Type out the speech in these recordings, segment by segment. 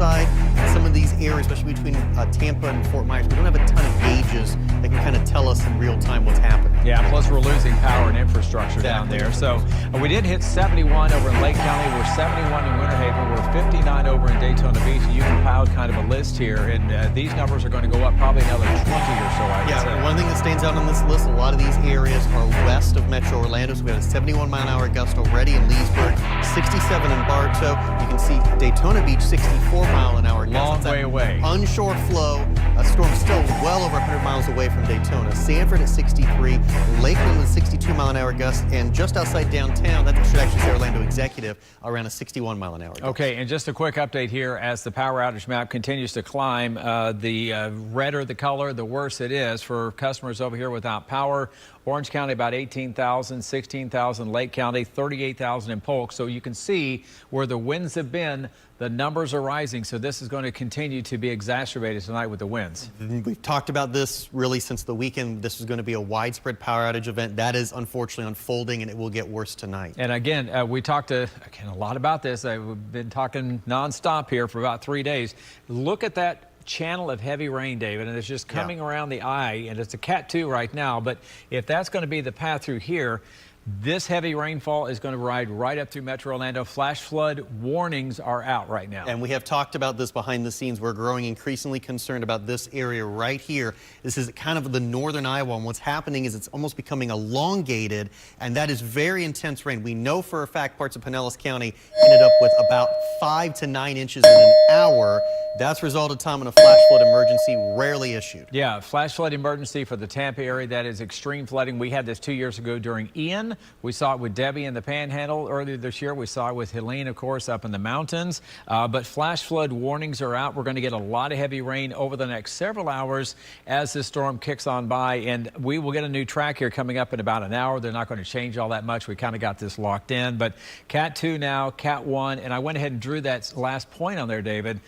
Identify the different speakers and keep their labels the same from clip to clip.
Speaker 1: side, and some of these areas, especially between Tampa and Fort Myers, we don't have a ton of gauges that can kind of tell us in real time what's happening.
Speaker 2: Yeah, plus we're losing power and infrastructure down there. So we did hit 71 over in Lake County. We're 71 in Winter Haven. We're 59 over in Daytona Beach. And you compiled kind of a list here, and these numbers are going to go up probably another 20 or so, I would say.
Speaker 1: One thing that stands out on this list, a lot of these areas are west of Metro Orlando. So we had a 71-mile-an-hour gust already in Leesburg, 67 in Bartow. You can see Daytona Beach, 64-mile-an-hour gust.
Speaker 2: Long way away.
Speaker 1: Onshore flow. A storm still well over 100 miles away from Daytona. Sanford at 63, Lakeland with 62-mile-an-hour gust, and just outside downtown, that should actually say Orlando Executive, around a 61-mile-an-hour gust.
Speaker 2: Okay, and just a quick update here as the power outage map continues to climb. The redder the color, the worse it is for customers over here without power. Orange County about 18,000, 16,000 Lake County, 38,000 in Polk. So you can see where the winds have been, the numbers are rising. So this is going to continue to be exacerbated tonight with the winds.
Speaker 1: We've talked about this really since the weekend. This is going to be a widespread power outage event. That is unfortunately unfolding, and it will get worse tonight.
Speaker 2: And again, we talked a lot about this. We've been talking nonstop here for about 3 days. Look at that channel of heavy rain, David, and it's just coming around the eye, and it's a Cat 2 right now, but if that's going to be the path through here, this heavy rainfall is going to ride right up through Metro Orlando. Flash flood warnings are out right now.
Speaker 1: And we have talked about this behind the scenes. We're growing increasingly concerned about this area right here. This is kind of the northern Iowa, and what's happening is it's almost becoming elongated, and that is very intense rain. We know for a fact parts of Pinellas County ended up with about 5 to 9 inches in an hour. That's resulted, Tom, in a flash flood emergency rarely issued.
Speaker 2: Yeah, flash flood emergency for the Tampa area. That is extreme flooding. We had this 2 years ago during Ian. We saw it with Debbie in the Panhandle earlier this year. We saw it with Helene, of course, up in the mountains. But flash flood warnings are out. We're going to get a lot of heavy rain over the next several hours as this storm kicks on by. And we will get a new track here coming up in about an hour. They're not going to change all that much. We kind of got this locked in. But Cat 2 now, Cat 1. And I went ahead and drew that last point on there, David.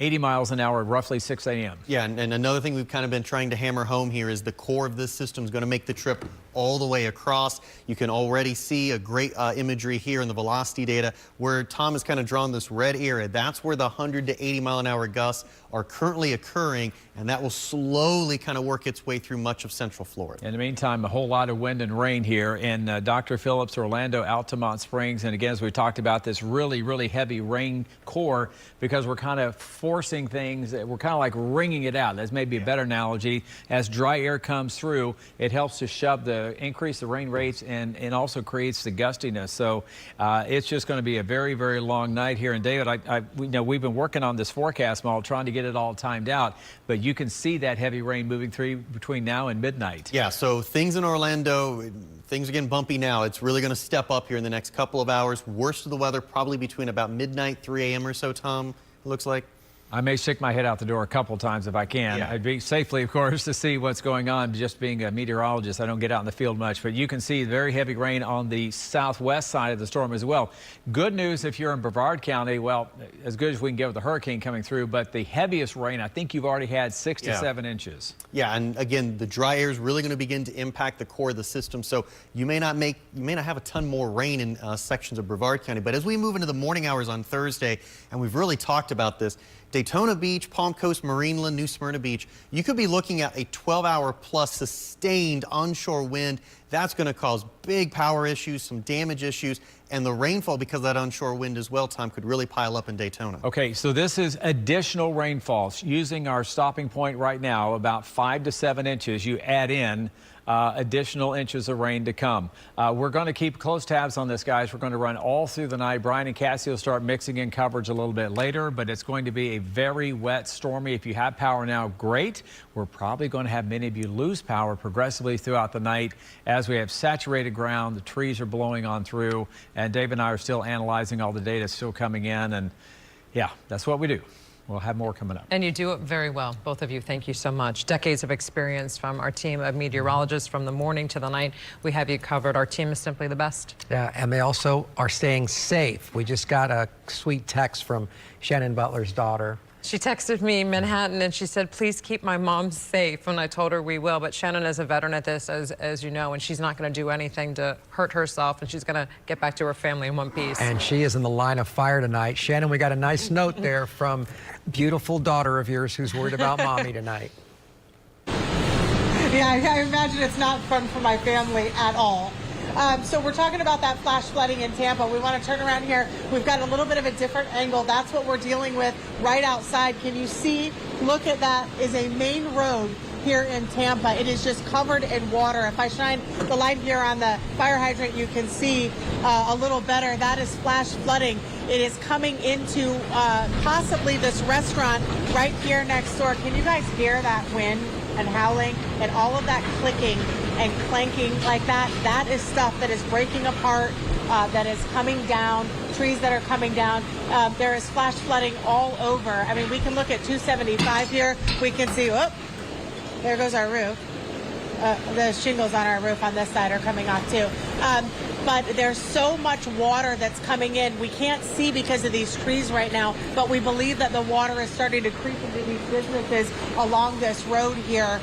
Speaker 2: 80 miles an hour, roughly 6 a.m.
Speaker 1: Yeah, and another thing we've kind of been trying to hammer home here is the core of this system is going to make the trip all the way across. You can already see a great imagery here in the velocity data where Tom has kind of drawn this red area. That's where the 100 to 80 mile an hour gusts are currently occurring, and that will slowly kind of work its way through much of Central Florida.
Speaker 2: In the meantime, a whole lot of wind and rain here in Dr. Phillips, Orlando, Altamont Springs. And again, as we talked about, this really, really heavy rain core because we're kind of forcing things. We're kind of like wringing it out. That's maybe a better analogy. As dry air comes through, it helps to increase the rain rates and also creates the gustiness. So it's just going to be a very, very long night here. And David, we've been working on this forecast model, trying to get it all timed out, but you can see that heavy rain moving through between now and midnight.
Speaker 1: Yeah, so things in Orlando, things are getting bumpy now. It's really going to step up here in the next couple of hours. Worst of the weather probably between about midnight, 3 a.m. or so, Tom, it looks like.
Speaker 2: I may stick my head out the door a couple times if I can.
Speaker 1: Yeah.
Speaker 2: I'd be safely, of course, to see what's going on. Just being a meteorologist, I don't get out in the field much, but you can see very heavy rain on the southwest side of the storm as well. Good news if you're in Brevard County, well, as good as we can get with the hurricane coming through, but the heaviest rain, I think you've already had 6 to 7 inches.
Speaker 1: Yeah, and again, the dry air is really going to begin to impact the core of the system, so you may not have a ton more rain in sections of Brevard County, but as we move into the morning hours on Thursday, and we've really talked about this, Daytona Beach, Palm Coast, Marineland, New Smyrna Beach, you could be looking at a 12-hour plus sustained onshore wind. That's going to cause big power issues, some damage issues, and the rainfall because of that onshore wind as well, Tom, could really pile up in Daytona. Okay,
Speaker 2: so this is additional rainfall. Using our stopping point right now, about 5 to 7 inches, you add in additional inches of rain to come. We're going to keep close tabs on this, guys. We're going to run all through the night. Brian and Cassie will start mixing in coverage a little bit later, but it's going to be a very wet, stormy. If you have power now, great. We're probably going to have many of you lose power progressively throughout the night as we have saturated ground. The trees are blowing on through, and Dave and I are still analyzing all the data still coming in, and yeah, that's what we do. We'll have more coming up.
Speaker 3: And you do it very well, both of you. Thank you so much. Decades of experience from our team of meteorologists from the morning to the night. We have you covered. Our team is simply the best.
Speaker 4: Yeah, and they also are staying safe. We just got a sweet text from Shannon Butler's daughter.
Speaker 3: She texted me Manhattan and she said, please keep my mom safe. And I told her we will. But Shannon is a veteran at this, as you know, and she's not going to do anything to hurt herself. And she's going to get back to her family in one piece.
Speaker 4: And she is in the line of fire tonight. Shannon, we got a nice note there from beautiful daughter of yours who's worried about mommy tonight.
Speaker 5: Yeah, I imagine it's not fun for my family at all. So we're talking about that flash flooding in Tampa. We want to turn around here. We've got a little bit of a different angle. That's what we're dealing with right outside. Can you see? Look at that is a main road here in Tampa. It is just covered in water. If I shine the light here on the fire hydrant, you can see a little better. That is flash flooding. It is coming into possibly this restaurant right here next door. Can you guys hear that wind and howling and all of that clicking and clanking like that? That is stuff that is breaking apart, that is coming down, trees that are coming down. There is flash flooding all over. I mean, we can look at 275 here. We can see, oh, there goes our roof. The shingles on our roof on this side are coming off too. But there's so much water that's coming in. We can't see because of these trees right now, but we believe that the water is starting to creep into these businesses along this road here.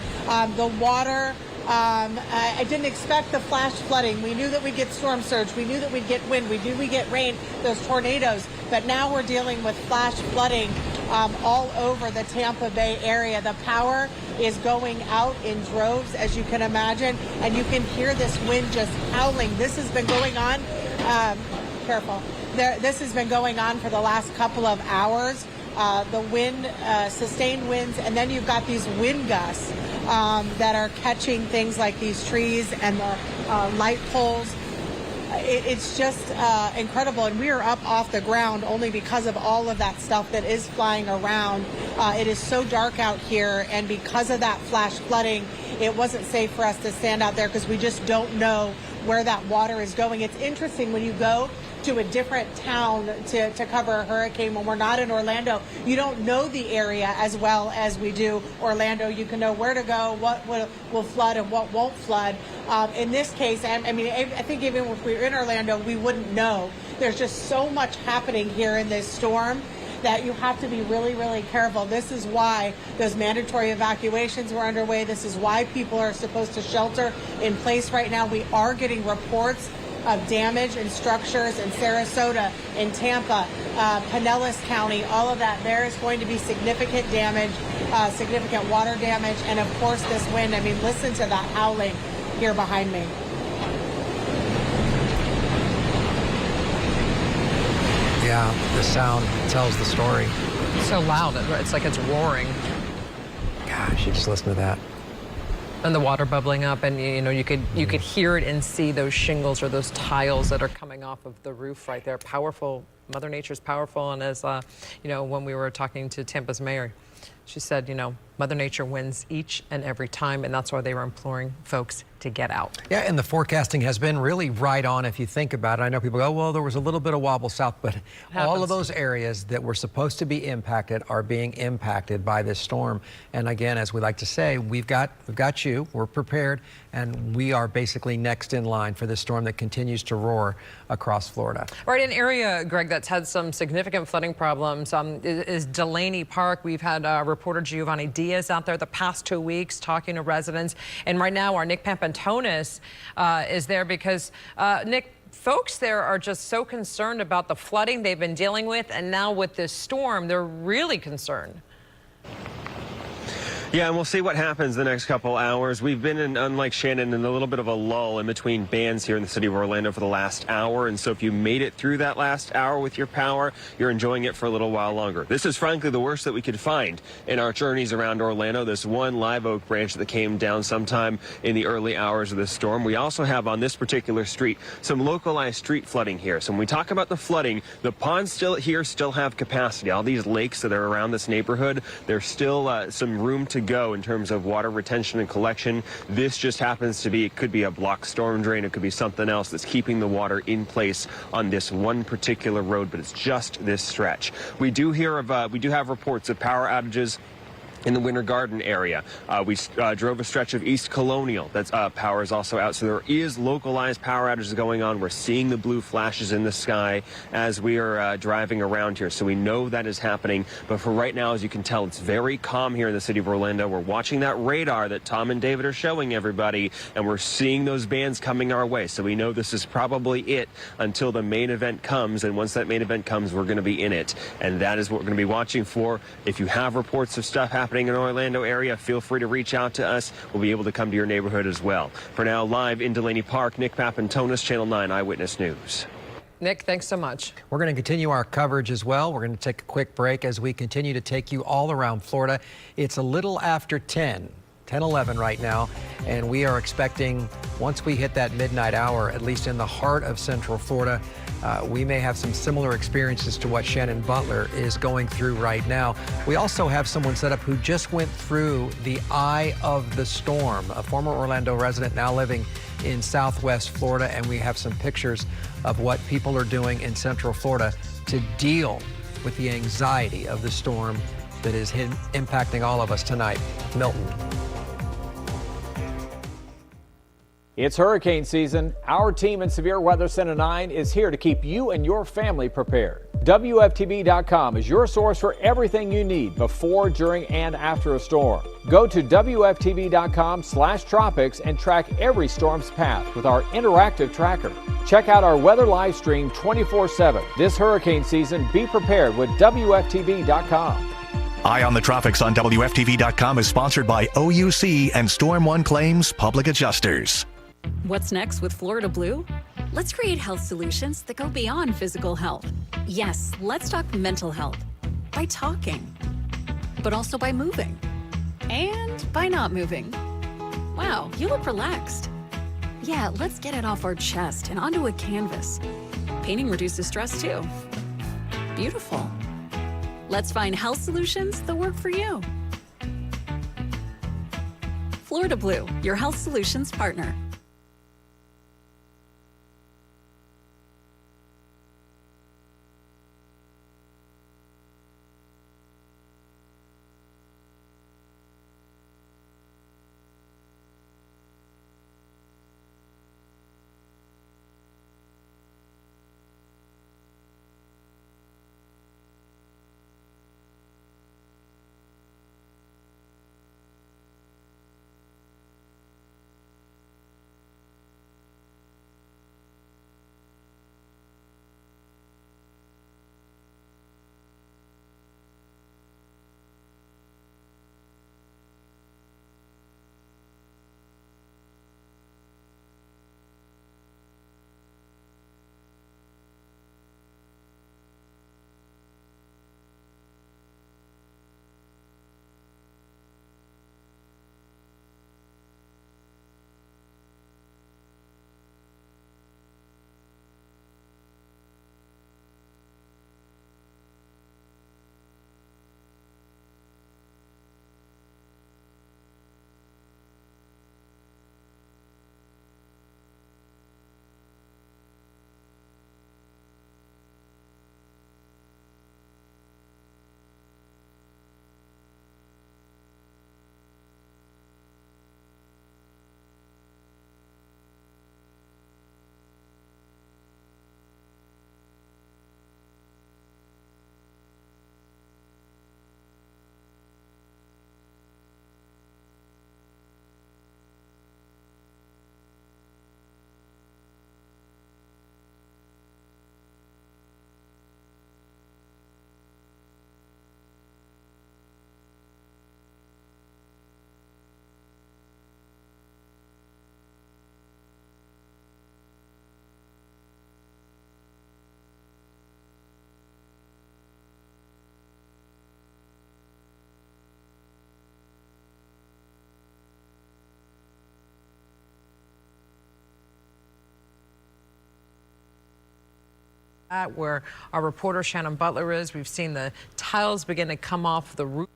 Speaker 5: The water, I didn't expect the flash flooding. We knew that we'd get storm surge. We knew that we'd get wind. We knew we'd get rain, those tornadoes. But now we're dealing with flash flooding all over the Tampa Bay area. The power is going out in droves, as you can imagine, and you can hear this wind just howling. This has been going on, careful, this has been going on for the last couple of hours. The wind, sustained winds, and then you've got these wind gusts that are catching things like these trees and the light poles. It's just incredible, and we are up off the ground only because of all of that stuff that is flying around. It is so dark out here, and because of that flash flooding, it wasn't safe for us to stand out there because we just don't know where that water is going. It's interesting when you go to a different town to cover a hurricane. When we're not in Orlando, you don't know the area as well as we do Orlando. You can know where to go, what will flood and what won't flood. In this case, I mean, I think even if we were in Orlando, we wouldn't know. There's just so much happening here in this storm that you have to be really, really careful. This is why those mandatory evacuations were underway. This is why people are supposed to shelter in place right now. We are getting reports of damage in structures in Sarasota, in Tampa, Pinellas County, all of that. There is going to be significant damage, significant water damage, and of course this wind. I mean, listen to that howling here behind me.
Speaker 4: Yeah, the sound tells the story.
Speaker 3: So loud. It's like it's roaring.
Speaker 4: Gosh, you just listen to that.
Speaker 3: And the water bubbling up, and you could hear it and see those shingles or those tiles that are coming off of the roof right there. Powerful. Mother Nature's powerful, and as when we were talking to Tampa's mayor, she said, Mother Nature wins each and every time, and that's why they were imploring folks to get out.
Speaker 4: Yeah, and the forecasting has been really right on if you think about it. I know people go, well, there was a little bit of wobble south, but all of those areas that were supposed to be impacted are being impacted by this storm. And again, as we like to say, we've got you, we're prepared, and we are basically next in line for this storm that continues to roar across Florida.
Speaker 3: Right, an area, Greg, that's had some significant flooding problems is Delaney Park. We've had reporter Giovanni Diaz out there the past 2 weeks talking to residents, and right now our Nick Pampantonis is there because Nick, folks there are just so concerned about the flooding they've been dealing with, and now with this storm, they're really concerned.
Speaker 6: Yeah, and we'll see what happens the next couple hours. We've been in, unlike Shannon, in a little bit of a lull in between bands here in the city of Orlando for the last hour. And so if you made it through that last hour with your power, you're enjoying it for a little while longer. This is frankly the worst that we could find in our journeys around Orlando. This one live oak branch that came down sometime in the early hours of the storm. We also have on this particular street some localized street flooding here. So when we talk about the flooding, the ponds still have capacity. All these lakes that are around this neighborhood, there's still some room to go in terms of water retention and collection. This just happens to be, it could be a blocked storm drain, it could be something else that's keeping the water in place on this one particular road, but it's just this stretch. We do have reports of power outages in the Winter Garden area. We drove a stretch of East Colonial. That's power is also out, so there is localized power outages going on. We're seeing the blue flashes in the sky as we are driving around here, so we know that is happening. But for right now, as you can tell, it's very calm here in the city of Orlando. We're watching that radar that Tom and David are showing everybody, and we're seeing those bands coming our way. So we know this is probably it until the main event comes, and once that main event comes, we're going to be in it, and that is what we're going to be watching for. If you have reports of stuff happening in the Orlando area, feel free to reach out to us. We'll be able to come to your neighborhood as well. For now, live in Delaney Park, Nick Papantonis, Channel 9 Eyewitness News.
Speaker 3: Nick, thanks so much.
Speaker 4: We're going to continue our coverage as well. We're going to take a quick break as we continue to take you all around Florida. It's a little after 10:11 right now, and we are expecting, once we hit that midnight hour, at least in the heart of Central Florida, we may have some similar experiences to what Shannon Butler is going through right now. We also have someone set up who just went through the eye of the storm, a former Orlando resident now living in Southwest Florida, and we have some pictures of what people are doing in Central Florida to deal with the anxiety of the storm that is impacting all of us tonight. Milton.
Speaker 2: It's hurricane season. Our team in Severe Weather Center 9 is here to keep you and your family prepared. WFTV.com is your source for everything you need before, during, and after a storm. Go to WFTV.com/tropics and track every storm's path with our interactive tracker. Check out our weather live stream 24/7. This hurricane season, be prepared with WFTV.com.
Speaker 7: Eye on the Tropics on WFTV.com is sponsored by OUC and Storm One Claims Public Adjusters.
Speaker 8: What's next with Florida Blue? Let's create health solutions that go beyond physical health. Yes, let's talk mental health by talking, but also by moving and by not moving. Wow, you look relaxed. Yeah, let's get it off our chest and onto a canvas. Painting reduces stress too. Beautiful. Let's find health solutions that work for you. Florida Blue, your health solutions partner.
Speaker 3: Where our reporter Shannon Butler is, we've seen the tiles begin to come off the roof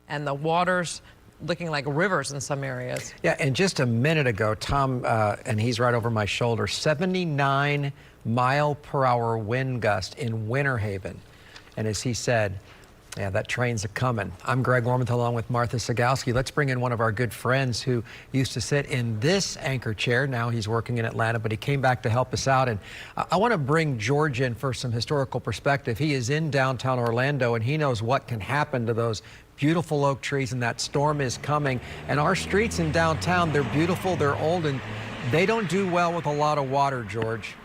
Speaker 3: and the waters looking like rivers in some areas.
Speaker 4: Yeah, and just a minute ago, Tom, and he's right over my shoulder, 79-mile-per-hour wind gust in Winter Haven. And as he said, Yeah, that train's a-coming. I'm Greg Warmonth along with Martha Sagowski. Let's bring in one of our good friends who used to sit in this anchor chair. Now he's working in Atlanta, but he came back to help us out. And I want to bring George in for some historical perspective. He is in downtown Orlando, and he knows what can happen to those beautiful oak trees, and that storm is coming. And our streets in downtown, they're beautiful, they're old, and they don't do well with a lot of water, George.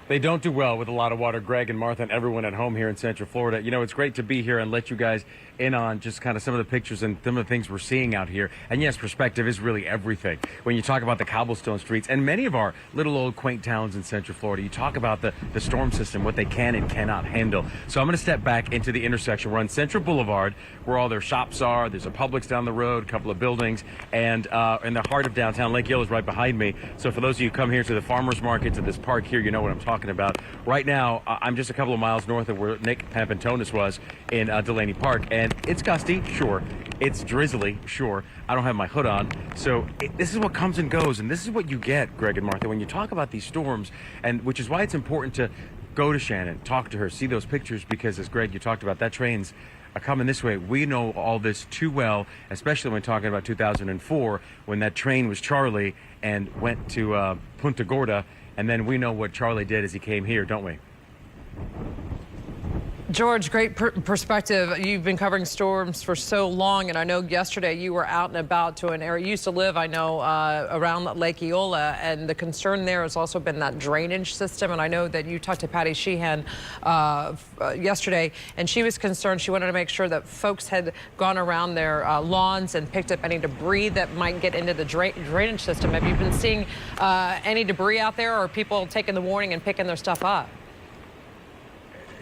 Speaker 9: They don't do well with a lot of water, Greg and Martha and everyone at home here in Central Florida. You know, it's great to be here and let you guys in on just kind of some of the pictures and some of the things we're seeing out here. And yes, perspective is really everything. When you talk about the cobblestone streets and many of our little old quaint towns in Central Florida, you talk about the storm system, what they can and cannot handle. So I'm going to step back into the intersection. We're on Central Boulevard, where all their shops are. There's a Publix down the road, a couple of buildings, and in the heart of downtown, Lake Yolo is right behind me. So for those of you who come here to the farmers market, to this park here, you know what I'm talking about. Right now, I'm just a couple of miles north of where Nick Pampantonis was in Delaney Park, and it's gusty, sure. It's drizzly, sure. I don't have my hood on. So this is what comes and goes, and this is what you get, Greg and Martha, when you talk about these storms, and which is why it's important to go to Shannon, talk to her, see those pictures, because as Greg, you talked about, that train's coming this way. We know all this too well, especially when talking about 2004, when that train was Charlie and went to Punta Gorda, and then we know what Charlie did as he came here, don't we?
Speaker 3: George, great perspective. You've been covering storms for so long, and I know yesterday you were out and about to an area you used to live, I know, around Lake Eola, and the concern there has also been that drainage system. And I know that you talked to Patty Sheehan yesterday, and she was concerned. She wanted to make sure that folks had gone around their lawns and picked up any debris that might get into the drainage system. Have you been seeing any debris out there, or are people taking the warning and picking their stuff up?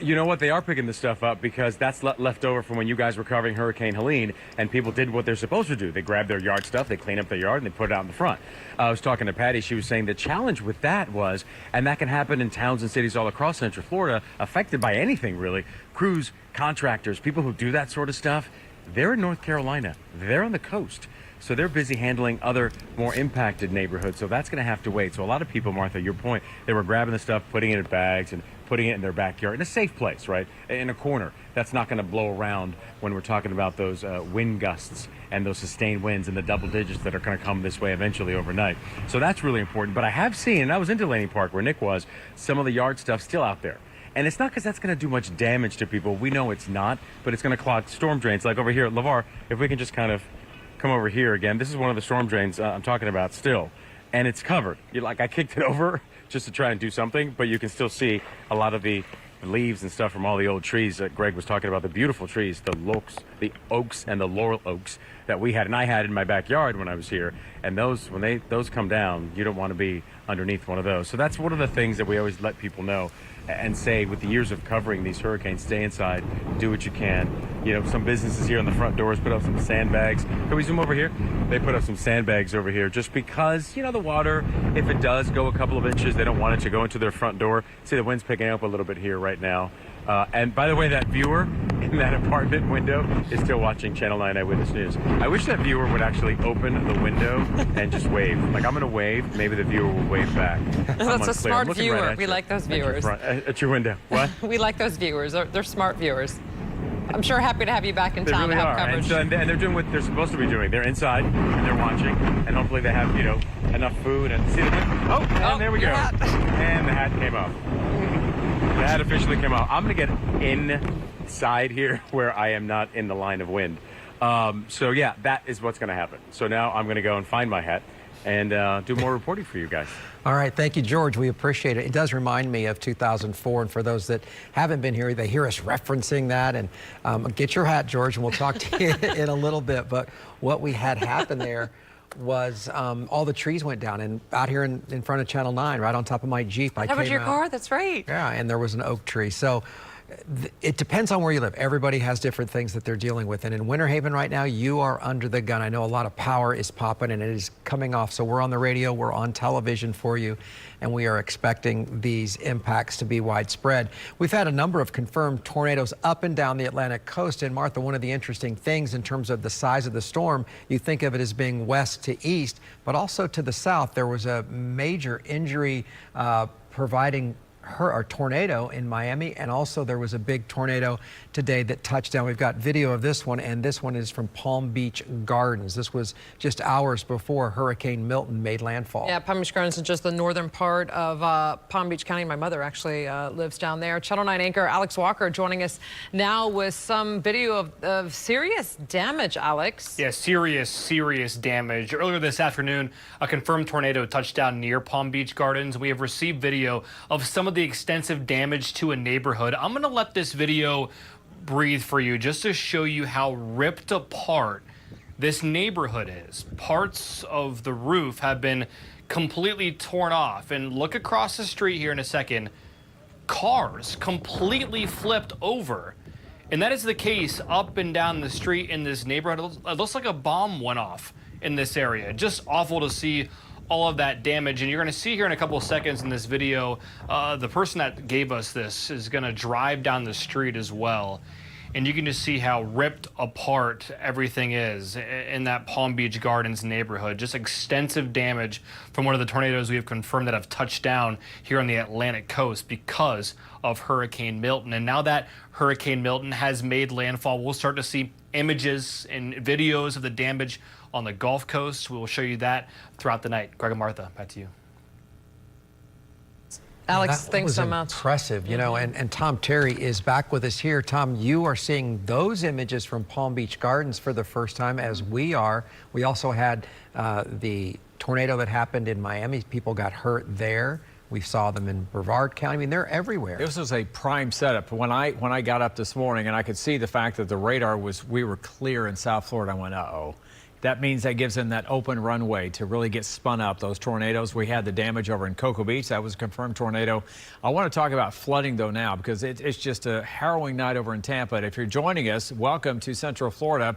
Speaker 9: You know what? They are picking this stuff up because that's left over from when you guys were covering Hurricane Helene, and people did what they're supposed to do. They grab their yard stuff, they clean up their yard, and they put it out in the front. I was talking to Patty. She was saying the challenge with that was, and that can happen in towns and cities all across Central Florida, affected by anything really, crews, contractors, people who do that sort of stuff, they're in North Carolina. They're on the coast. So they're busy handling other more impacted neighborhoods. So that's going to have to wait. So a lot of people, Martha, your point, they were grabbing the stuff, putting it in bags and putting it in their backyard in a safe place, right? In a corner. That's not going to blow around when we're talking about those wind gusts and those sustained winds in the double digits that are going to come this way eventually overnight. So that's really important. But I have seen, and I was in Delaney Park where Nick was, some of the yard stuff still out there. And it's not because that's going to do much damage to people. We know it's not, but it's going to clog storm drains. Like over here at LeVar, if we can just kind of come over here again. This is one of the storm drains I'm talking about still, and it's covered. I kicked it over just to try and do something, but you can still see a lot of the leaves and stuff from all the old trees that Greg was talking about, the beautiful trees, the oaks and the laurel oaks that we had, and I had in my backyard when I was here. And those, when those come down, you don't want to be underneath one of those. So that's one of the things that we always let people know and say, with the years of covering these hurricanes, stay inside, do what you can. You know, some businesses here on the front doors put up some sandbags. Can we zoom over here? They put up some sandbags over here just because, you know, the water, if it does go a couple of inches, they don't want it to go into their front door. See, the wind's picking up a little bit here right now. And by the way, that viewer in that apartment window is still watching Channel 9 Eyewitness News. I wish that viewer would actually open the window and just wave. Like, I'm going to wave. Maybe the viewer will wave back.
Speaker 3: That's a smart viewer. Right, we like those viewers.
Speaker 9: At your window. What?
Speaker 3: We like those viewers. They're smart viewers. I'm sure happy to have you back in town
Speaker 9: really
Speaker 3: to have coverage.
Speaker 9: And they're doing what they're supposed to be doing. They're inside and they're watching, and hopefully they have, you know, enough food. And see and there we go. And the hat came off. The hat officially came off. I'm going to get inside here where I am not in the line of wind. So yeah, that is what's going to happen. So now I'm going to go and find my hat and do more reporting for you guys.
Speaker 4: All right, thank you, George. We appreciate it. It does remind me of 2004, and for those that haven't been here, they hear us referencing that. And get your hat, George, and we'll talk to you in a little bit. But what we had happen there was all the trees went down, and out here in front of Channel 9, right on top of my Jeep.
Speaker 3: That was your car? That's right.
Speaker 4: Yeah, and there was an oak tree. So it depends on where you live. Everybody has different things that they're dealing with. And in Winter Haven right now, you are under the gun. I know a lot of power is popping and it is coming off. So we're on the radio, we're on television for you, and we are expecting these impacts to be widespread. We've had a number of confirmed tornadoes up and down the Atlantic coast. And Martha, one of the interesting things in terms of the size of the storm, you think of it as being west to east, but also to the south. There was a major injury providing tornado in Miami, and also there was a big tornado today that touched down. We've got video of this one, and this one is from Palm Beach Gardens. This was just hours before Hurricane Milton made landfall.
Speaker 3: Yeah, Palm Beach Gardens is just the northern part of Palm Beach County. My mother actually lives down there. Channel 9 anchor Alex Walker joining us now with some video of serious damage, Alex.
Speaker 10: Yeah, serious damage. Earlier this afternoon, a confirmed tornado touched down near Palm Beach Gardens. We have received video of some of the extensive damage to a neighborhood. I'm going to let this video breathe for you just to show you how ripped apart this neighborhood is. Parts of the roof have been completely torn off. And look across the street here in a second. Cars completely flipped over. And that is the case up and down the street in this neighborhood. It looks like a bomb went off in this area. Just awful to see all of that damage. And you're going to see here in a couple of seconds in this video, the person that gave us this is going to drive down the street as well. And you can just see how ripped apart everything is in that Palm Beach Gardens neighborhood. Just extensive damage from one of the tornadoes we have confirmed that have touched down here on the Atlantic coast because of Hurricane Milton. And now that Hurricane Milton has made landfall, we'll start to see images and videos of the damage on the Gulf Coast. We will show you that throughout the night. Greg and Martha, back to you.
Speaker 3: Alex, thanks so much.
Speaker 4: Impressive, you know, and Tom Terry is back with us here. Tom, you are seeing those images from Palm Beach Gardens for the first time, as we are. We also had the tornado that happened in Miami. People got hurt there. We saw them in Brevard County. I mean, they're everywhere.
Speaker 2: This was a prime setup. When I got up this morning and I could see the fact that the radar we were clear in South Florida, I went, uh-oh. That means that gives them that open runway to really get spun up. Those tornadoes, we had the damage over in Cocoa Beach. That was a confirmed tornado. I want to talk about flooding, though, now, because it's just a harrowing night over in Tampa. And if you're joining us, welcome to Central Florida.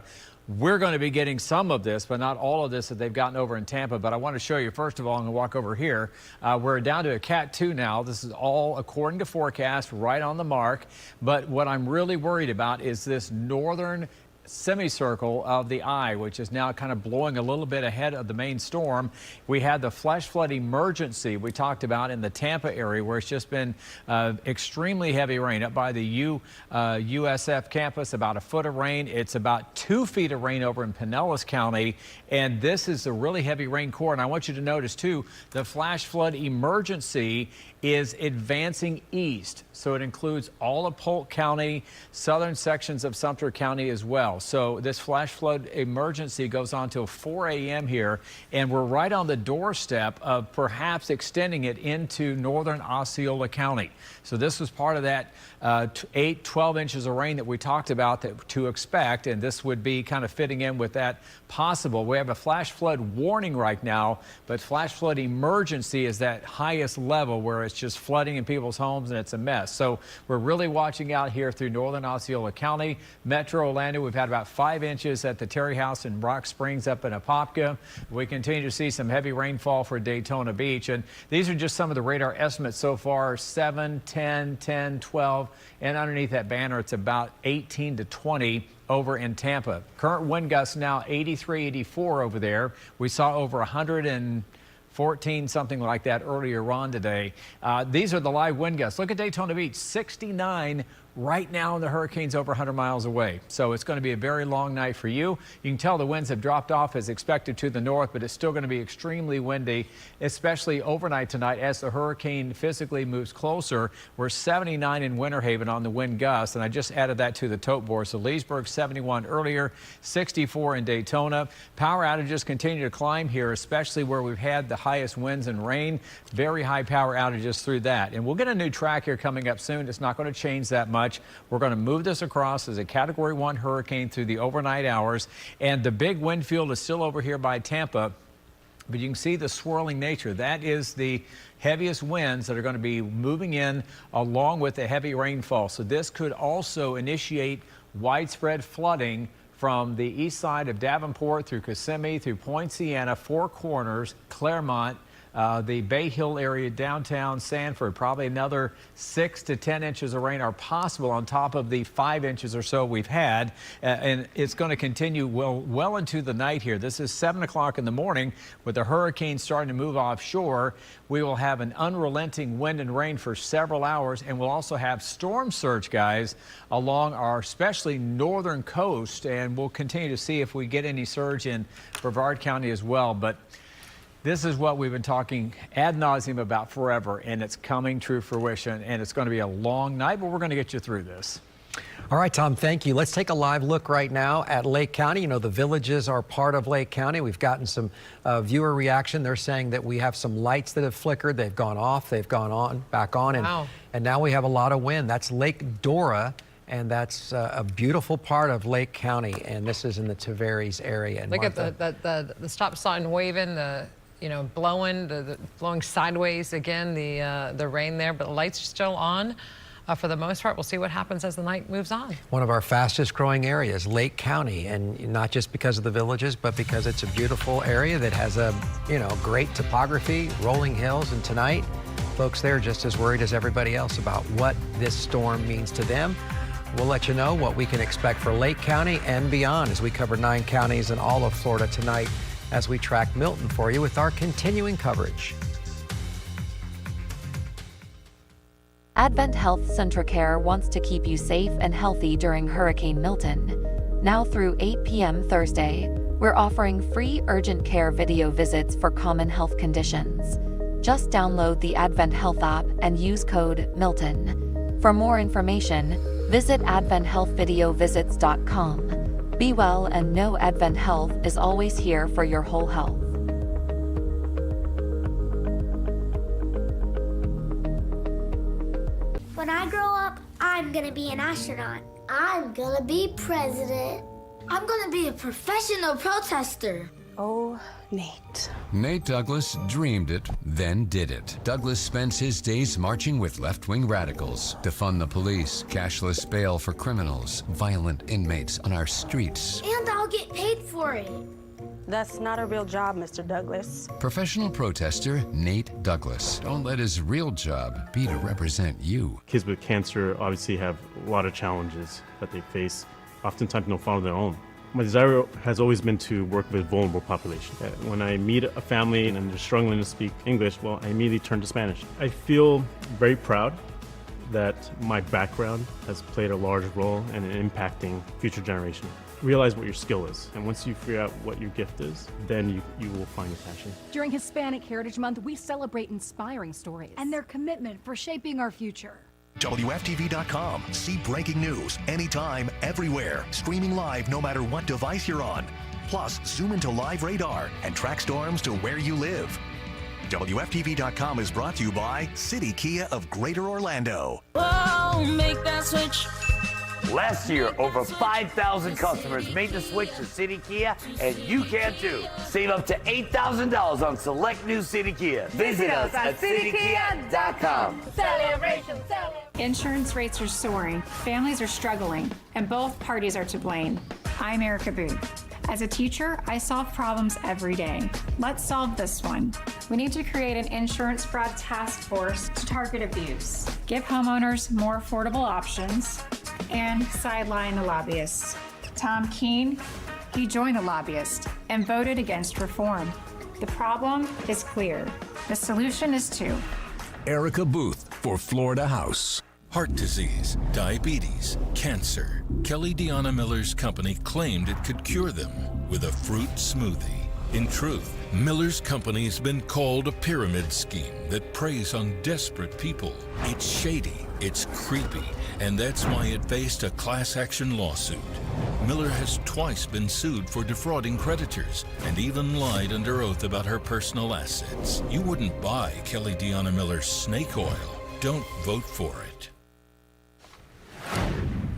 Speaker 2: We're going to be getting some of this, but not all of this that they've gotten over in Tampa. But I want to show you, first of all, I'm going to walk over here. We're down to a Cat 2 now. This is all according to forecast, right on the mark. But what I'm really worried about is this northern semicircle of the eye, which is now kind of blowing a little bit ahead of the main storm. We had the flash flood emergency we talked about in the Tampa area, where it's just been extremely heavy rain up by the USF campus, about a foot of rain. It's about 2 feet of rain over in Pinellas County, and this is a really heavy rain core. And I want you to notice too, the flash flood emergency is advancing east, so it includes all of Polk County, southern sections of Sumter County as well. So this flash flood emergency goes on till 4 a.m. here, and we're right on the doorstep of perhaps extending it into northern Osceola County. So this was part of that 12 inches of rain that we talked about to expect, and this would be kind of fitting in with that possible. We have a flash flood warning right now, but flash flood emergency is that highest level where it's just flooding in people's homes and it's a mess. So we're really watching out here through northern Osceola County. Metro Orlando, we've had about 5 inches at the Terry House in Rock Springs up in Apopka. We continue to see some heavy rainfall for Daytona Beach, and these are just some of the radar estimates so far: 7, 10, 10, 12, and underneath that banner it's about 18 to 20 over in Tampa. Current wind gusts now 83, 84 over there. We saw over 114, something like that earlier on today. These are the live wind gusts. Look at Daytona Beach, 69 right now, and the hurricane's over 100 miles away. So it's going to be a very long night for you. You can tell the winds have dropped off as expected to the north, but it's still going to be extremely windy, especially overnight tonight as the hurricane physically moves closer. We're 79 in Winter Haven on the wind gusts, and I just added that to the tote board. So Leesburg 71 earlier, 64 in Daytona. Power outages continue to climb here, especially where we've had the highest winds and rain. Very high power outages through that. And we'll get a new track here coming up soon. It's not going to change that much. We're going to move this across as a Category 1 hurricane through the overnight hours, and the big wind field is still over here by Tampa, but you can see the swirling nature. That is the heaviest winds that are going to be moving in along with the heavy rainfall. So this could also initiate widespread flooding from the east side of Davenport through Kissimmee, through Point Siena, Four Corners, Claremont, The Bay Hill area, downtown Sanford, probably another 6 to 10 inches of rain are possible on top of the 5 inches or so we've had. And it's going to continue well into the night here. This is 7 o'clock in the morning. With the hurricane starting to move offshore, we will have an unrelenting wind and rain for several hours, and we'll also have storm surge, guys, along our especially northern coast, and we'll continue to see if we get any surge in Brevard County as well. But this is what we've been talking ad nauseum about forever, and it's coming to fruition, and it's going to be a long night, but we're going to get you through this.
Speaker 4: All right, Tom, thank you. Let's take a live look right now at Lake County. You know, the villages are part of Lake County. We've gotten some viewer reaction. They're saying that we have some lights that have flickered. They've gone off. They've gone on, back on. And now we have a lot of wind. That's Lake Dora, and that's a beautiful part of Lake County. And this is in the Tavares area. And
Speaker 3: look at the stop sign waving, blowing sideways again, the rain there, but the lights are still on. For the most part, we'll see what happens as the night moves on.
Speaker 4: One of our fastest growing areas, Lake County, and not just because of the villages, but because it's a beautiful area that has a, great topography, rolling hills, and tonight, folks there are just as worried as everybody else about what this storm means to them. We'll let you know what we can expect for Lake County and beyond as we cover 9 counties in all of Florida tonight as we track Milton for you with our continuing coverage.
Speaker 11: Advent Health Centracare wants to keep you safe and healthy during Hurricane Milton. Now through 8 p.m. Thursday, we're offering free urgent care video visits for common health conditions. Just download the Advent Health app and use code MILTON. For more information, visit adventhealthvideovisits.com. Be well and know Advent Health is always here for your whole health.
Speaker 12: When I grow up, I'm gonna be an astronaut. I'm gonna be president. I'm gonna be a professional protester.
Speaker 13: Oh, Nate.
Speaker 14: Nate Douglas dreamed it, then did it. Douglas spends his days marching with left-wing radicals, defund the police, cashless bail for criminals, violent inmates on our streets.
Speaker 12: And I'll get paid for it.
Speaker 13: That's not a real job, Mr. Douglas.
Speaker 14: Professional protester Nate Douglas. Don't let his real job be to represent you.
Speaker 15: Kids with cancer obviously have a lot of challenges that they face, oftentimes no fault of their own. My desire has always been to work with vulnerable population. When I meet a family and they're struggling to speak English, well, I immediately turn to Spanish. I feel very proud that my background has played a large role in impacting future generations. Realize what your skill is, and once you figure out what your gift is, then you will find your passion.
Speaker 16: During Hispanic Heritage Month, we celebrate inspiring stories and their commitment for shaping our future.
Speaker 7: WFTV.com. See breaking news anytime, everywhere. Streaming live no matter what device you're on. Plus, zoom into live radar and track storms to where you live. WFTV.com is brought to you by City Kia of Greater Orlando.
Speaker 17: Whoa, make that switch.
Speaker 18: Last year, over 5,000 customers made the switch to City Kia, and you can too. Save up to $8,000 on select new City Kia. Visit us at citykia.com.
Speaker 16: Celebration.
Speaker 19: Insurance rates are soaring, families are struggling, and both parties are to blame. I'm Erica Booth. As a teacher, I solve problems every day. Let's solve this one. We need to create an insurance fraud task force to target abuse, give homeowners more affordable options, and sideline the lobbyists. Tom Keene, he joined the lobbyists and voted against reform. The problem is clear. The solution is to.
Speaker 20: Erica Booth for Florida House. Heart disease, diabetes, cancer. Kelly Deanna Miller's company claimed it could cure them with a fruit smoothie. In truth, Miller's company has been called a pyramid scheme that preys on desperate people. It's shady, it's creepy, and that's why it faced a class action lawsuit. Miller has twice been sued for defrauding creditors and even lied under oath about her personal assets. You wouldn't buy Kelly Deanna Miller's snake oil. Don't vote for it.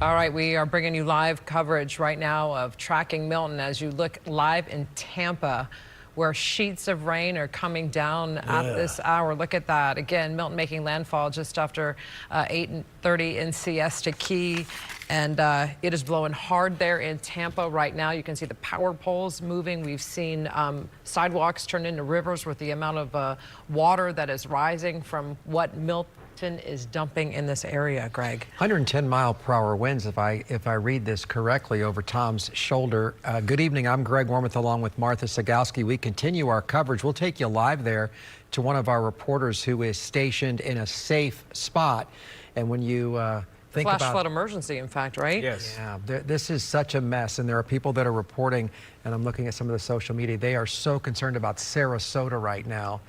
Speaker 3: All right, we are bringing you live coverage right now of tracking Milton as you look live in Tampa, where sheets of rain are coming down at this hour. Look at that. Again, Milton making landfall just after 8:30 in Siesta Key. And it is blowing hard there in Tampa right now. You can see the power poles moving. We've seen sidewalks turn into rivers with the amount of water that is rising from what Milton is dumping in this area, Greg.
Speaker 4: 110-mile-per-hour winds, if I read this correctly, over Tom's shoulder. Good evening. I'm Greg Wormuth along with Martha Sagowski. We continue our coverage. We'll take you live there to one of our reporters who is stationed in a safe spot. And when you
Speaker 3: Flash flood emergency, in fact, right?
Speaker 2: Yes.
Speaker 4: Yeah, this is such a mess, and there are people that are reporting, and I'm looking at some of the social media, they are so concerned about Sarasota right now,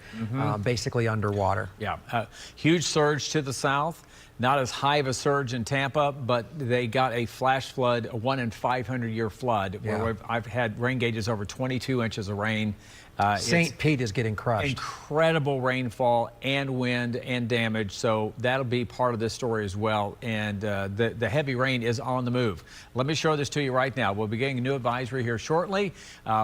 Speaker 4: basically underwater.
Speaker 2: Yeah, huge surge to the south. Not as high of a surge in Tampa, but they got a flash flood, a 1 in 500-year flood, where I've had rain gauges over 22 inches of rain.
Speaker 4: St. Pete is getting crushed.
Speaker 2: Incredible rainfall and wind and damage, so that'll be part of this story as well. And the heavy rain is on the move. Let me show this to you right now. We'll be getting a new advisory here shortly.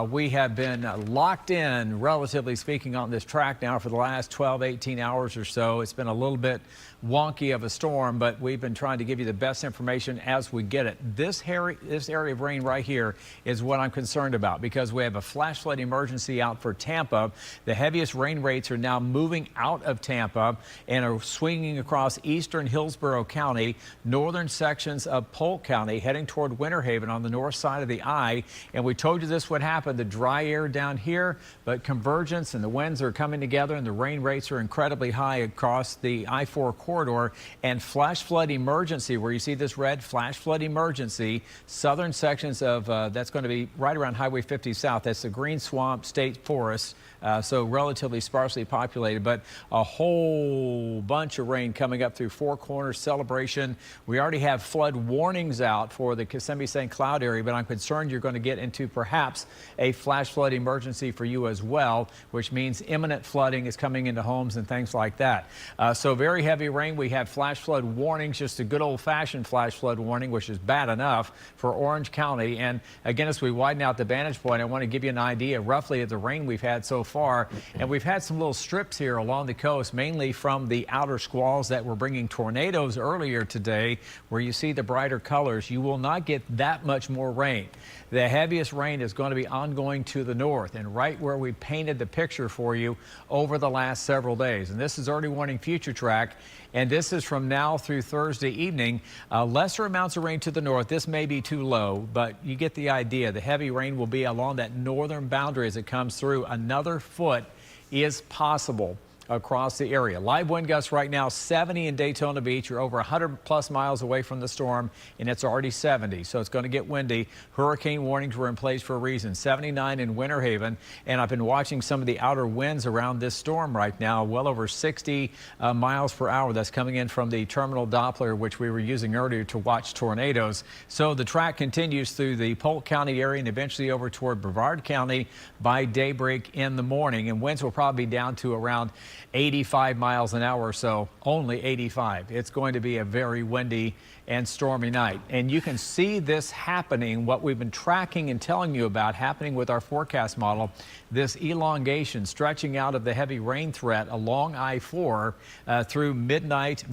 Speaker 2: We have been locked in, relatively speaking, on this track now for the last 12, 18 hours or so. It's been a little bit wonky of a storm, but we've been trying to give you the best information as we get it. This area of rain right here is what I'm concerned about, because we have a flash flood emergency out for Tampa. The heaviest rain rates are now moving out of Tampa and are swinging across eastern Hillsborough County, northern sections of Polk County, heading toward Winter Haven on the north side of the I. And we told you this would happen, the dry air down here, but convergence and the winds are coming together and the rain rates are incredibly high across the I-4 corridor. And flash flood emergency, where you see this red flash flood emergency, southern sections of that's going to be right around Highway 50 South. That's the Green Swamp State Forest. So relatively sparsely populated, but a whole bunch of rain coming up through Four Corners, Celebration. We already have flood warnings out for the Kissimmee St. Cloud area, but I'm concerned you're going to get into perhaps a flash flood emergency for you as well, which means imminent flooding is coming into homes and things like that. So very heavy rain. We have flash flood warnings, just a good old-fashioned flash flood warning, which is bad enough for Orange County. And again, as we widen out the vantage point, I want to give you an idea roughly of the rain we've had so far. And we've had some little strips here along the coast, mainly from the outer squalls that were bringing tornadoes earlier today, where you see the brighter colors. You will not get that much more rain. The heaviest rain is going to be ongoing to the north and right where we painted the picture for you over the last several days. And this is early warning future track. And this is from now through Thursday evening. Lesser amounts of rain to the north. This may be too low, but you get the idea. The heavy rain will be along that northern boundary as it comes through. Another foot is possible across the area. Live wind gusts right now 70 in Daytona Beach. You're over 100 plus miles away from the storm, and it's already 70, so it's going to get windy. Hurricane warnings were in place for a reason. 79 in Winter Haven, and I've been watching some of the outer winds around this storm right now, well over 60 miles per hour. That's coming in from the terminal Doppler, which we were using earlier to watch tornadoes. So the track continues through the Polk County area and eventually over toward Brevard County by daybreak in the morning, and winds will probably be down to around 85 miles an hour or so, only 85. It's going to be a very windy and stormy night. And you can see this happening, what we've been tracking and telling you about happening with our forecast model, this elongation stretching out of the heavy rain threat along I-4 through midnight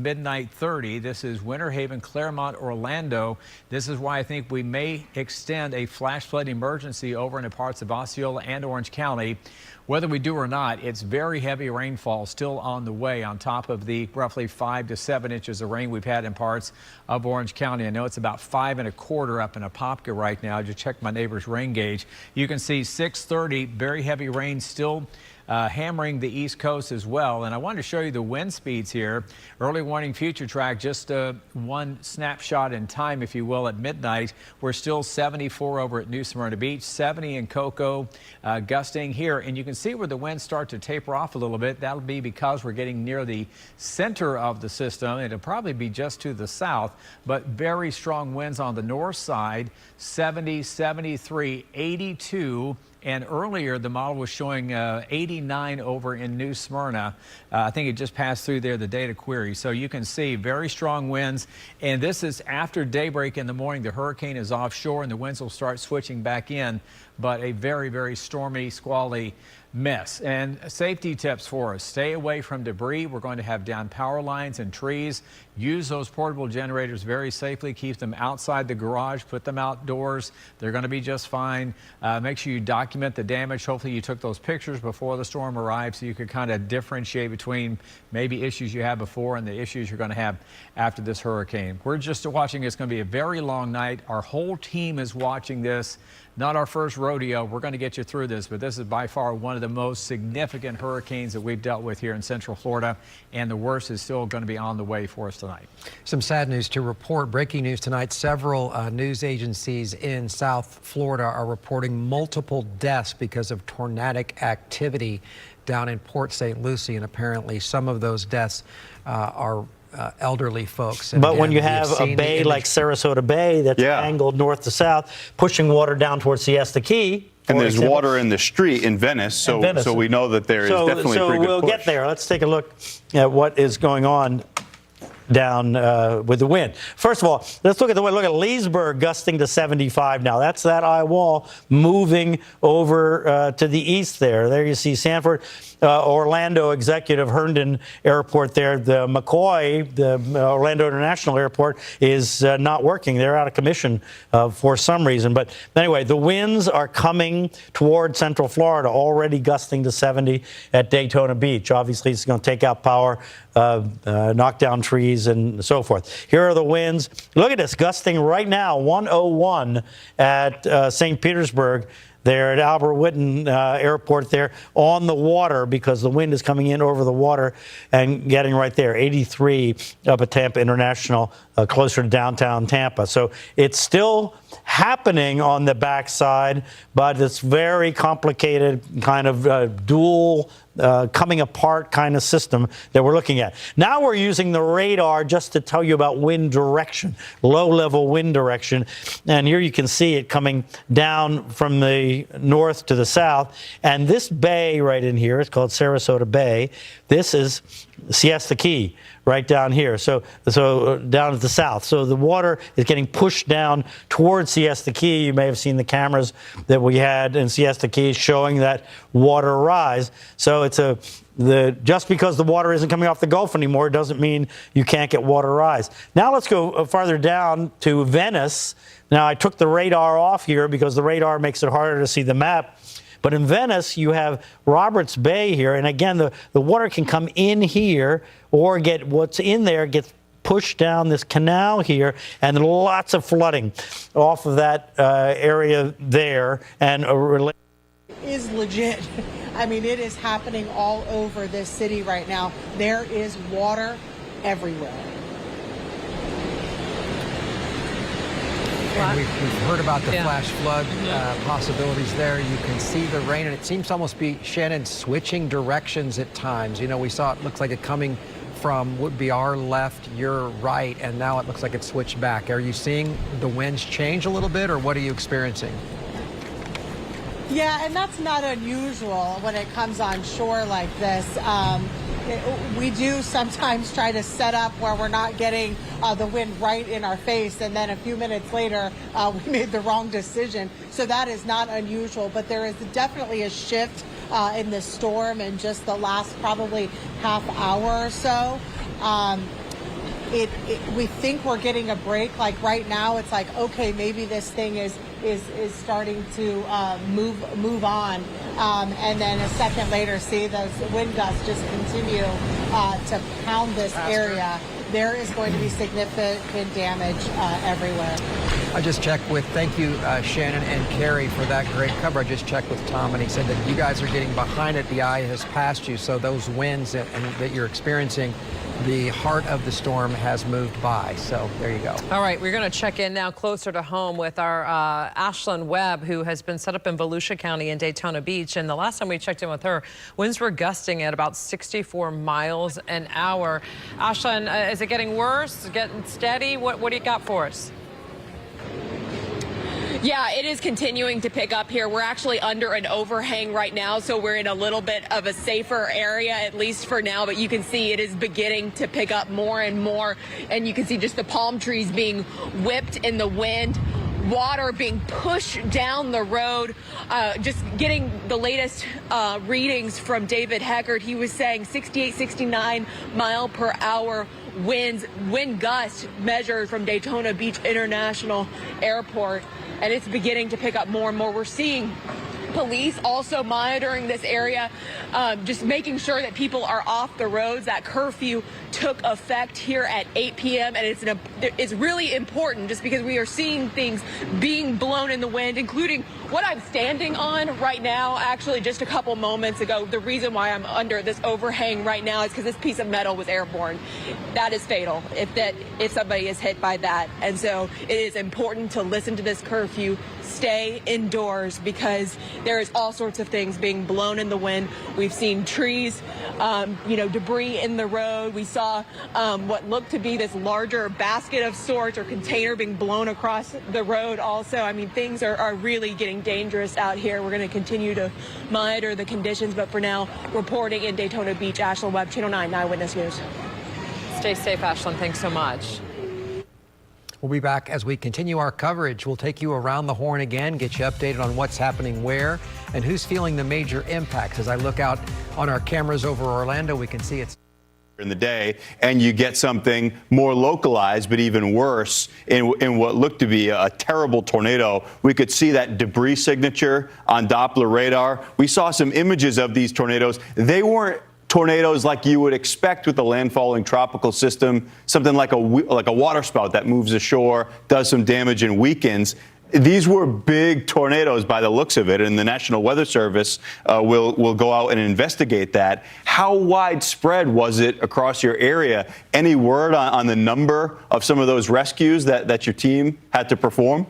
Speaker 2: 30. This is Winter Haven, Claremont, Orlando. This is why I think we may extend a flash flood emergency over into parts of Osceola and Orange County. Whether we do or not, it's very heavy rainfall still on the way on top of the roughly 5 to 7 inches of rain we've had in parts of Orange County. I know it's about 5 1/4 up in Apopka right now. I just checked my neighbor's rain gauge. You can see 6:30, very heavy rain still hammering the East Coast as well. And I wanted to show you the wind speeds here. Early warning future track, just one snapshot in time, if you will, at midnight. We're still 74 over at New Smyrna Beach, 70 in Cocoa, gusting here. And you can see where the winds start to taper off a little bit. That'll be because we're getting near the center of the system. It'll probably be just to the south, but very strong winds on the north side, 70, 73, 82, And earlier, the model was showing 89 over in New Smyrna. I think it just passed through there, the data query. So you can see very strong winds. And this is after daybreak in the morning. The hurricane is offshore and the winds will start switching back in. But a very, very stormy, squally mess. And safety tips for us: stay away from debris. We're going to have down power lines and trees. Use those portable generators very safely. Keep them outside the garage. Put them outdoors. They're going to be just fine. Make sure you document the damage. Hopefully you took those pictures before the storm arrived so you could kind of differentiate between maybe issues you had before and the issues you're going to have after this hurricane. We're just watching. It's going to be a very long night. Our whole team is watching this. Not our first rodeo. We're going to get you through this, but this is by far one of the most significant hurricanes that we've dealt with here in Central Florida, and the worst is still going to be on the way for us tonight.
Speaker 4: Some sad news to report. Breaking news tonight. Several news agencies in South Florida are reporting multiple deaths because of tornadic activity down in Port St. Lucie, and apparently some of those deaths are elderly folks. And
Speaker 21: but
Speaker 4: again,
Speaker 21: when you have a bay like Sarasota Bay that's angled north to south, pushing water down towards Siesta Key.
Speaker 22: And there's water in the street in Venice, so we know that there is definitely a pretty good
Speaker 21: push. So we'll get there. Let's take a look at what is going on down with the wind. First of all, let's look at the wind. Look at Leesburg gusting to 75 now. That's that eye wall moving over to the east there. There you see Sanford, Orlando Executive Herndon Airport there. The McCoy, the Orlando International Airport, is not working. They're out of commission for some reason. But anyway, the winds are coming toward Central Florida, already gusting to 70 at Daytona Beach. Obviously, it's going to take out power, knock down trees, and so forth. Here are the winds. Look at this, gusting right now, 101 at St. Petersburg. There at Albert Whitten Airport there on the water, because the wind is coming in over the water and getting right there. 83 up at Tampa International, closer to downtown Tampa. So it's still happening on the backside, but it's very complicated, kind of dual coming apart kind of system that we're looking at. Now we're using the radar just to tell you about wind direction, low-level wind direction. And here you can see it coming down from the north to the south. And this bay right in here, it's called Sarasota Bay. This is Siesta Key right down here, so down at the south. So the water is getting pushed down towards Siesta Key. You may have seen the cameras that we had in Siesta Key showing that water rise. So it's just because the water isn't coming off the Gulf anymore doesn't mean you can't get water rise. Now let's go farther down to Venice. Now I took the radar off here because the radar makes it harder to see the map. But in Venice, you have Roberts Bay here. And again, the water can come in here or get what's in there gets pushed down this canal here, and lots of flooding off of that area there. And
Speaker 5: is legit. I mean, it is happening all over this city right now. There is water everywhere.
Speaker 4: And we've heard about the flash flood possibilities there. You can see the rain, and it seems to almost be, Shannon, switching directions at times. You know, we saw it looks like it coming from would be our left, your right, and now it looks like it's switched back. Are you seeing the winds change a little bit, or what are you experiencing?
Speaker 5: Yeah, and that's not unusual when it comes on shore like this. We do sometimes try to set up where we're not getting the wind right in our face, and then a few minutes later we made the wrong decision. So that is not unusual, but there is definitely a shift in the storm in just the last probably half hour or so. We think we're getting a break. Like right now, it's like, okay, maybe this thing is starting to move on, and then a second later, see those wind gusts just continue to pound this area. There is going to be significant damage everywhere.
Speaker 4: I just checked with, thank you, Shannon and Carrie, for that great cover. I just checked with Tom, and he said that you guys are getting behind it. The eye has passed you, so those winds that you're experiencing, the heart of the storm has moved by. So there you go.
Speaker 3: All right, we're going to check in now closer to home with our Ashlyn Webb, who has been set up in Volusia County in Daytona Beach. And the last time we checked in with her, winds were gusting at about 64 miles an hour. Ashlyn, is it getting worse? Getting steady? What do you got for us?
Speaker 1: Yeah, it is continuing to pick up here. We're actually under an overhang right now, so we're in a little bit of a safer area, at least for now. But you can see it is beginning to pick up more and more. And you can see just the palm trees being whipped in the wind, water being pushed down the road. Just getting the latest readings from David Heckert. He was saying 68, 69 mile per hour winds, wind gusts measured from Daytona Beach International Airport. And it's beginning to pick up more and more. We're seeing police also monitoring this area, just making sure that people are off the roads. That curfew took effect here at 8 p.m. and it's really important just because we are seeing things being blown in the wind, including what I'm standing on right now. Actually, just a couple moments ago, the reason why I'm under this overhang right now is because this piece of metal was airborne. That is fatal if somebody is hit by that. And so it is important to listen to this curfew, stay indoors, because there is all sorts of things being blown in the wind. We've seen trees, debris in the road. We saw what looked to be this larger basket of sorts or container being blown across the road also. I mean, things are really getting dangerous out here. We're going to continue to monitor the conditions, but for now, reporting in Daytona Beach, Ashlyn Webb, Channel 9 Eyewitness News.
Speaker 3: Stay safe, Ashlyn. Thanks so much.
Speaker 4: We'll be back as we continue our coverage. We'll take you around the horn again, get you updated on what's happening where and who's feeling the major impacts. As I look out on our cameras over Orlando, we can see it's
Speaker 22: in the day, and you get something more localized, but even worse in what looked to be a terrible tornado. We could see that debris signature on Doppler radar. We saw some images of these tornadoes. They weren't tornadoes like you would expect with a landfalling tropical system, something like a waterspout that moves ashore, does some damage and weakens. These were big tornadoes by the looks of it, and the National Weather Service will go out and investigate that. How widespread was it across your area? Any word on the number of some of those rescues that your team had to perform?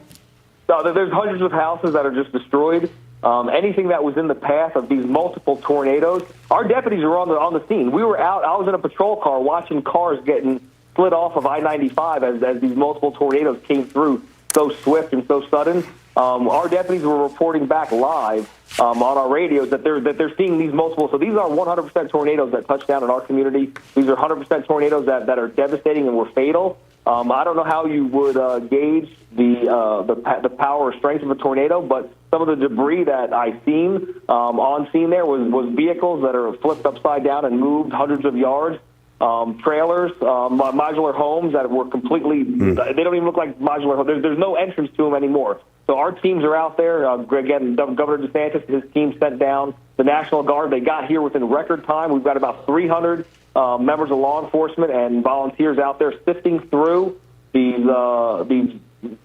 Speaker 6: No, there's hundreds of houses that are just destroyed. Anything that was in the path of these multiple tornadoes, our deputies were on the scene. We were out. I was in a patrol car watching cars getting slid off of I-95 as these multiple tornadoes came through so swift and so sudden. Our deputies were reporting back live on our radios that they're seeing these multiple. So these are 100% tornadoes that touch down in our community. These are 100% tornadoes that are devastating and were fatal. I don't know how you would gauge the power or strength of a tornado, but some of the debris that I seen on scene there was vehicles that are flipped upside down and moved hundreds of yards. Trailers, modular homes that were completely, they don't even look like modular homes. There's no entrance to them anymore. So our teams are out there. Again, Governor DeSantis, his team sent down the National Guard. They got here within record time. We've got about 300 members of law enforcement and volunteers out there sifting through these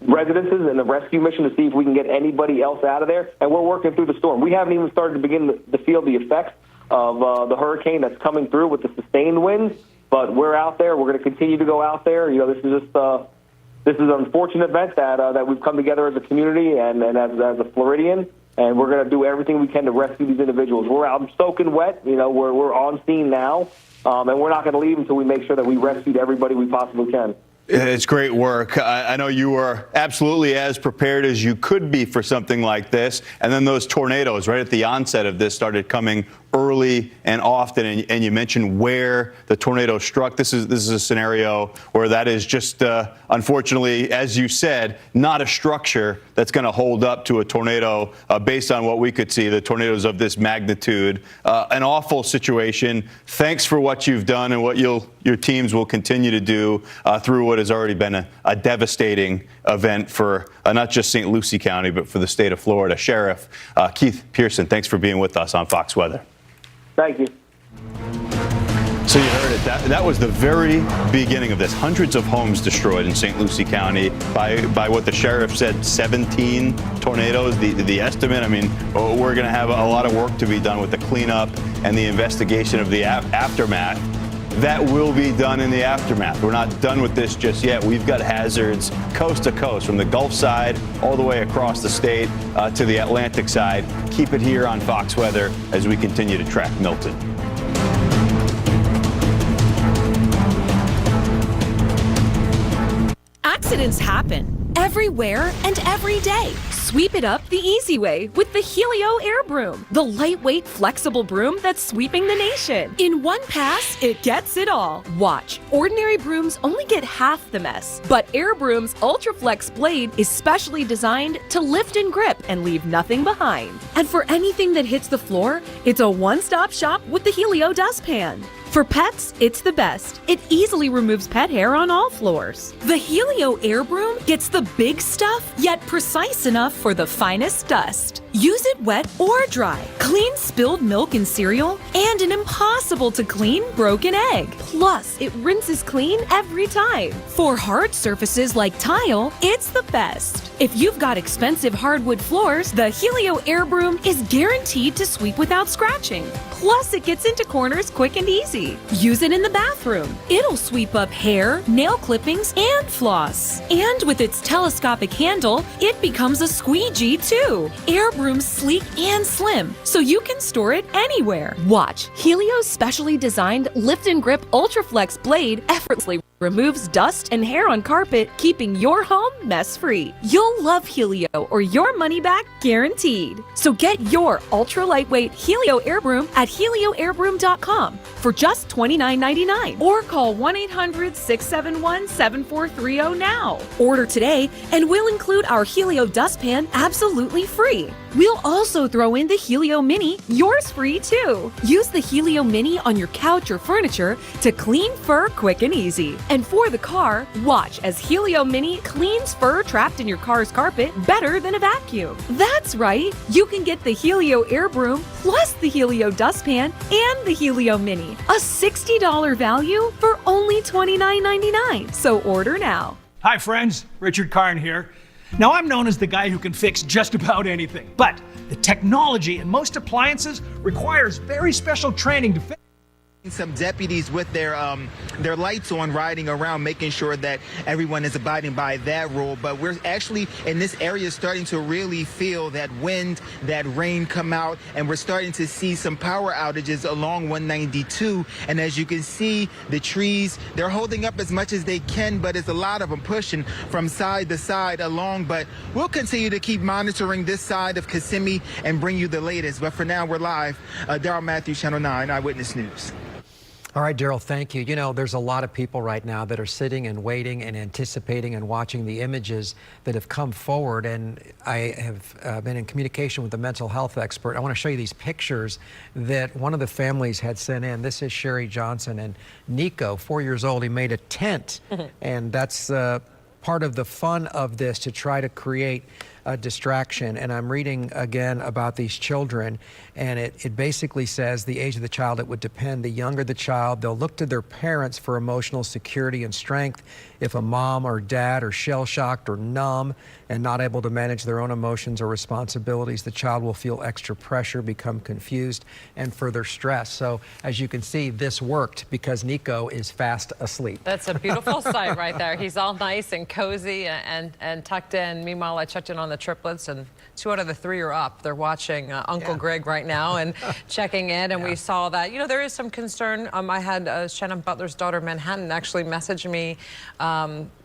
Speaker 6: residences and the rescue mission to see if we can get anybody else out of there. And we're working through the storm. We haven't even started to begin to feel the effects of the hurricane that's coming through with the sustained winds, but we're out there. We're going to continue to go out there. This is just this is an unfortunate event that we've come together as a community and as a Floridian, and we're going to do everything we can to rescue these individuals. We're out soaking wet. We're on scene now, and we're not going to leave until we make sure that we rescued everybody we possibly can.
Speaker 22: It's great work. I know you were absolutely as prepared as you could be for something like this. And then those tornadoes right at the onset of this started coming early and often. And you mentioned where the tornado struck. This is a scenario where that is just, unfortunately, as you said, not a structure that's going to hold up to a tornado based on what we could see, the tornadoes of this magnitude. An awful situation. Thanks for what you've done and what your teams will continue to do through what has already been a devastating event for not just St. Lucie County, but for the state of Florida. Sheriff Keith Pearson, thanks for being with us on Fox Weather.
Speaker 6: Thank you.
Speaker 22: So you heard it. That was the very beginning of this. Hundreds of homes destroyed in St. Lucie County by what the sheriff said, 17 tornadoes. The estimate, I mean, we're going to have a lot of work to be done with the cleanup and the investigation of the aftermath. That will be done in the aftermath. We're not done with this just yet. We've got hazards coast to coast, from the Gulf side all the way across the state to the Atlantic side. Keep it here on Fox Weather as we continue to track Milton.
Speaker 23: Accidents happen everywhere and every day.
Speaker 8: Sweep it up the easy way with the Helio Air Broom, the lightweight, flexible broom that's sweeping the nation. In one pass, it gets it all. Watch, ordinary brooms only get half the mess, but Air Broom's Ultra Flex blade is specially designed to lift and grip and leave nothing behind. And for anything that hits the floor, it's a one-stop shop with the Helio dustpan. For pets, it's the best. It easily removes pet hair on all floors. The Helio Air Broom gets the big stuff, yet precise enough for the finest dust. Use it wet or dry. Clean spilled milk and cereal, and an impossible to clean broken egg. Plus, it rinses clean every time. For hard surfaces like tile, it's the best. If you've got expensive hardwood floors, the Helio Air Broom is guaranteed to sweep without scratching. Plus, it gets into corners quick and easy. Use it in the bathroom. It'll sweep up hair, nail clippings, and floss. And with its telescopic handle, it becomes a squeegee too. Air Broom's sleek and slim, so you can store it anywhere. Watch, Helio's specially designed lift and grip Ultra Flex blade effortlessly removes dust and hair on carpet, keeping your home mess-free. You'll love Helio or your money back guaranteed. So get your ultra lightweight Helio Air Broom at helioairbroom.com for just $29.99 or call 1-800-671-7430 now. Order today and we'll include our Helio dustpan absolutely free. We'll also throw in the Helio Mini, yours free too. Use the Helio Mini on your couch or furniture to clean fur quick and easy. And for the car, watch as Helio Mini cleans fur trapped in your car's carpet better than a vacuum. That's right, you can get the Helio Air Broom plus the Helio dustpan and the Helio Mini, a $60 value for only $29.99. So order now.
Speaker 9: Hi friends, Richard Karn here. Now I'm known as the guy who can fix just about anything, but the technology in most appliances requires very special training to fix.
Speaker 23: Some deputies with their lights on riding around making sure that everyone is abiding by that rule, but we're actually in this area starting to really feel that wind, that rain come out, and we're starting to see some power outages along 192. And as you can see, the trees, they're holding up as much as they can, but it's a lot of them pushing from side to side along. But we'll continue to keep monitoring this side of Kissimmee and bring you the latest. But for now, we're live. Daryl Matthews, Channel 9 Eyewitness News.
Speaker 4: All right, Daryl, thank you. You know, there's a lot of people right now that are sitting and waiting and anticipating and watching the images that have come forward. And I have been in communication with a mental health expert. I want to show you these pictures that one of the families had sent in. This is Sherry Johnson and Nico, 4 years old. He made a tent, and that's part of the fun of this, to try to create a distraction. And I'm reading again about these children, and it basically says the age of the child, it would depend. The younger the child, they'll look to their parents for emotional security and strength. If a mom or dad are shell-shocked or numb and not able to manage their own emotions or responsibilities, the child will feel extra pressure, become confused, and further stress. So as you can see, this worked because Nico is fast asleep.
Speaker 3: That's a beautiful sight right there. He's all nice and cozy and tucked in. Meanwhile, I checked in on the triplets, and 2 out of the 3 are up. They're watching Uncle Greg right now and checking in, and we saw that, you know, there is some concern. I had Shannon Butler's daughter, Manhattan, actually message me,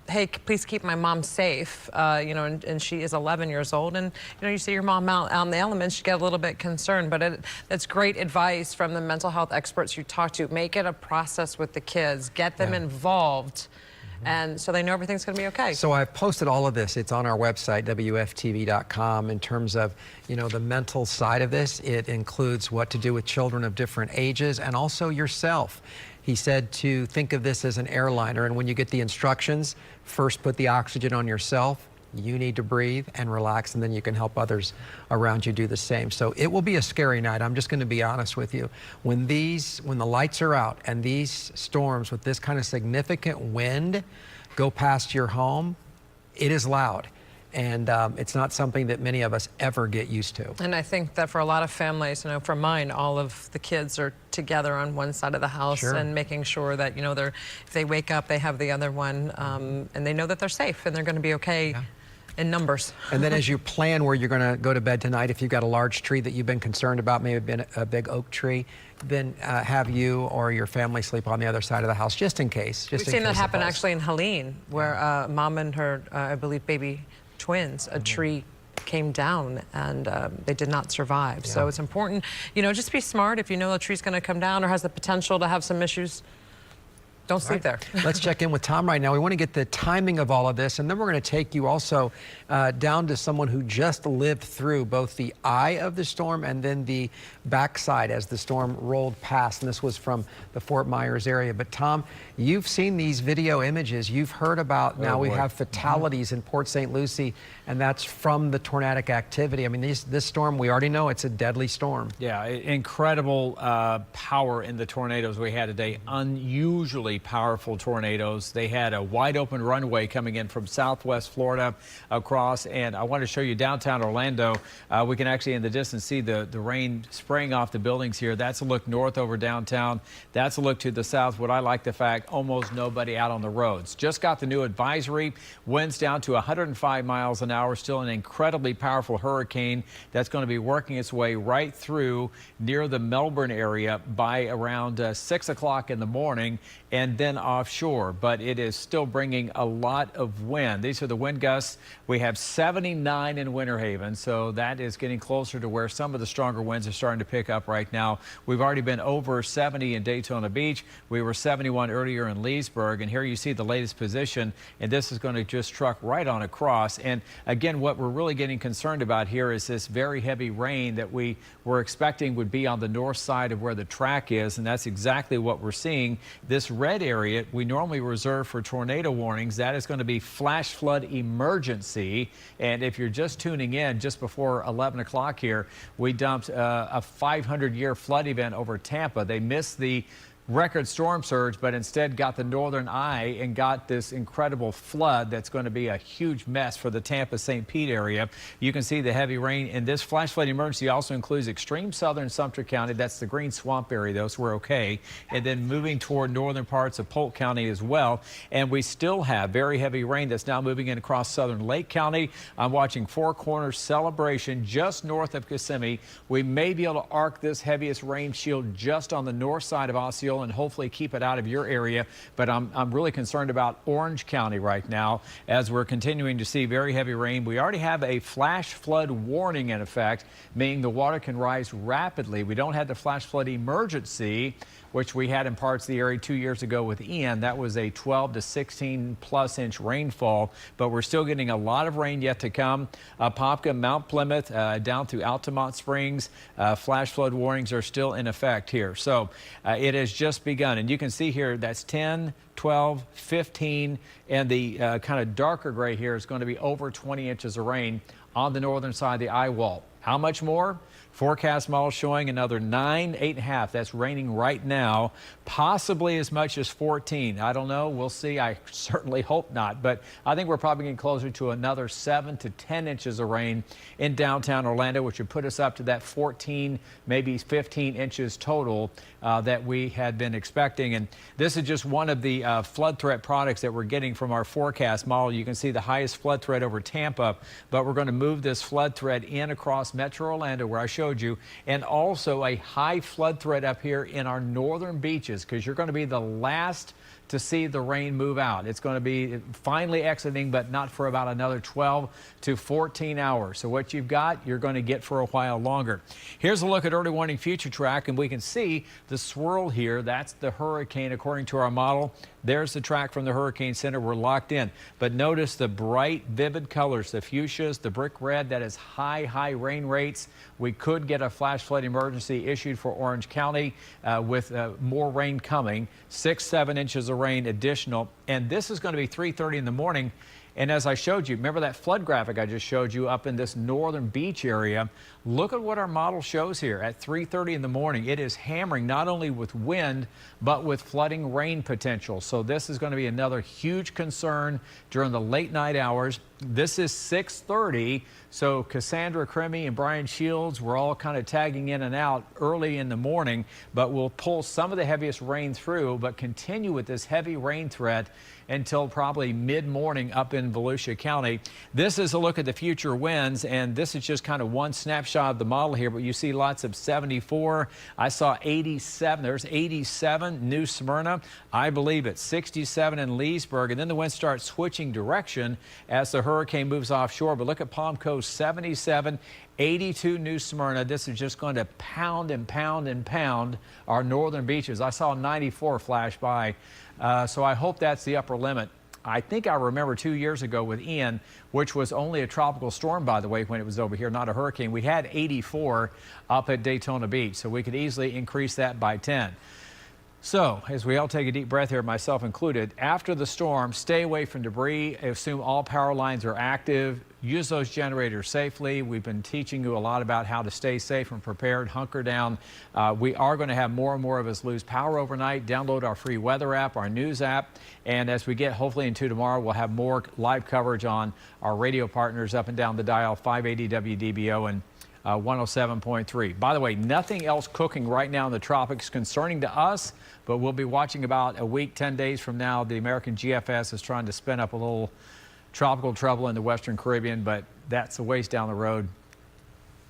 Speaker 3: hey, please keep my mom safe, you know, and she is 11 years old. And, you know, you see your mom out in the elements, you get a little bit concerned. But that's great advice from the mental health experts you talk to. Make it a process with the kids. Get them involved. And so they know everything's going to be okay.
Speaker 4: So I've posted all of this. It's on our website, WFTV.com, in terms of, you know, the mental side of this. It includes what to do with children of different ages and also yourself. He said to think of this as an airliner, and when you get the instructions, first put the oxygen on yourself. You need to breathe and relax, and then you can help others around you do the same. So it will be a scary night. I'm just going to be honest with you. When the lights are out and these storms with this kind of significant wind go past your home, it is loud. And it's not something that many of us ever get used to.
Speaker 3: And I think that for a lot of families, you know, for mine, all of the kids are together on one side of the house and making sure that, you know, if they wake up, they have the other one, and they know that they're safe and they're going to be okay. In numbers.
Speaker 4: And then as you plan where you're going to go to bed tonight, if you've got a large tree that you've been concerned about, maybe a big oak tree, then have you or your family sleep on the other side of the house, just in case.
Speaker 3: We've seen that happen actually in Helene, where mom and her, I believe, baby twins, a tree came down, and they did not survive.
Speaker 4: Yeah.
Speaker 3: So it's important, you know, just be smart. If you know a tree's going to come down or has the potential to have some issues, don't sleep there.
Speaker 4: Let's check in with Tom right now. We want to get the timing of all of this, and then we're going to take you also down to someone who just lived through both the eye of the storm and then the backside as the storm rolled past. And this was from the Fort Myers area. But Tom, you've seen these video images. You've heard about now we have fatalities in Port St. Lucie, and that's from the tornadic activity. I mean, this storm, we already know it's a deadly storm.
Speaker 2: Yeah, incredible power in the tornadoes we had today. Unusually powerful tornadoes. They had a wide open runway coming in from southwest Florida across, and I want to show you downtown Orlando. We can actually in the distance see the rain spraying off the buildings here. That's a look north over downtown. That's a look to the south. What I like the fact, almost nobody out on the roads. Just got the new advisory. Winds down to 105 miles an hour. Still an incredibly powerful hurricane that's going to be working its way right through near the Melbourne area by around 6 o'clock in the morning, and then offshore. But it is still bringing a lot of wind. These are the wind gusts. We have 79 in Winter Haven, so that is getting closer to where some of the stronger winds are starting to pick up right now. We've already been over 70 in Daytona Beach. We were 71 earlier in Leesburg, and here you see the latest position, and this is going to just truck right on across. And again, what we're really getting concerned about here is this very heavy rain that we were expecting would be on the north side of where the track is, and that's exactly what we're seeing. This red area we normally reserve for tornado warnings. That is going to be flash flood emergency. And if you're just tuning in, just before 11 o'clock here, we dumped a 500-year flood event over Tampa. They missed the record storm surge, but instead got the northern eye and got this incredible flood that's going to be a huge mess for the Tampa-St. Pete area. You can see the heavy rain, and this flash flood emergency also includes extreme southern Sumter County. That's the green swamp area, though, so we're okay. And then moving toward northern parts of Polk County as well. And we still have very heavy rain that's now moving in across southern Lake County. I'm watching Four Corners Celebration just north of Kissimmee. We may be able to arc this heaviest rain shield just on the north side of Osceola and hopefully keep it out of your area. But I'm really concerned about Orange County right now as we're continuing to see very heavy rain. We already have a flash flood warning in effect, meaning the water can rise rapidly. We don't have the flash flood emergency, which we had in parts of the area 2 years ago with Ian. That was a 12 to 16 plus inch rainfall, but we're still getting a lot of rain yet to come. Popka, Mount Plymouth, down through Altamont Springs, flash flood warnings are still in effect here. So it has just begun, and you can see here that's 10, 12, 15, and the kind of darker gray here is going to be over 20 inches of rain on the northern side of the eye wall. How much more? Forecast model showing another 9, 8.5. That's raining right now, possibly as much as 14. I don't know. We'll see. I certainly hope not. But I think we're probably getting closer to another 7 to 10 inches of rain in downtown Orlando, which would put us up to that 14, maybe 15 inches total that we had been expecting. And this is just one of the flood threat products that we're getting from our forecast model. You can see the highest flood threat over Tampa, but we're going to move this flood threat in across Metro Orlando, where I showed you, and also a high flood threat up here in our northern beaches, because you're going to be the last to see the rain move out. It's going to be finally exiting, but not for about another 12 to 14 hours. So what you've got, you're going to get for a while longer. Here's a look at early warning future track, and we can see the swirl here. That's the hurricane according to our model. There's the track from the Hurricane Center. We're locked in. But notice the bright, vivid colors, the fuchsias, the brick red. That is high rain rates. We could get a flash flood emergency issued for Orange County with more rain coming, 6-7 inches of rain additional. And this is going to be 3:30 in the morning. And as I showed you, remember that flood graphic I just showed you up in this northern beach area? Look at what our model shows here at 3:30 in the morning. It is hammering not only with wind, but with flooding rain potential. So this is going to be another huge concern during the late night hours. This is 6:30. So Cassandra Cremy and Brian Shields were all kind of tagging in and out early in the morning, but we'll pull some of the heaviest rain through, but continue with this heavy rain threat until probably mid-morning up in Volusia County. This is a look at the future winds, and this is just kind of one snapshot of the model here, but you see lots of 74. I saw 87. There's 87, New Smyrna. I believe it's 67 in Leesburg, and then the wind starts switching direction as the hurricane moves offshore. But look at Palm Coast, 77, 82 New Smyrna. This is just going to pound and pound and pound our northern beaches. I saw 94 flash by, so I hope that's the upper limit. I think I remember 2 years ago with Ian, which was only a tropical storm, by the way, when it was over here, not a hurricane. We had 84 up at Daytona Beach, so we could easily increase that by 10. So, as we all take a deep breath here, myself included, after the storm, stay away from debris, assume all power lines are active, use those generators safely. We've been teaching you a lot about how to stay safe and prepared, hunker down. We are going to have more and more of us lose power overnight. Download our free weather app, our news app, and as we get hopefully into tomorrow, we'll have more live coverage on our radio partners up and down the dial, 580 WDBO and 107.3. By the way, nothing else cooking right now in the tropics concerning to us, but we'll be watching about a week, 10 days from now. The American GFS is trying to spin up a little tropical trouble in the Western Caribbean, but that's a ways down the road.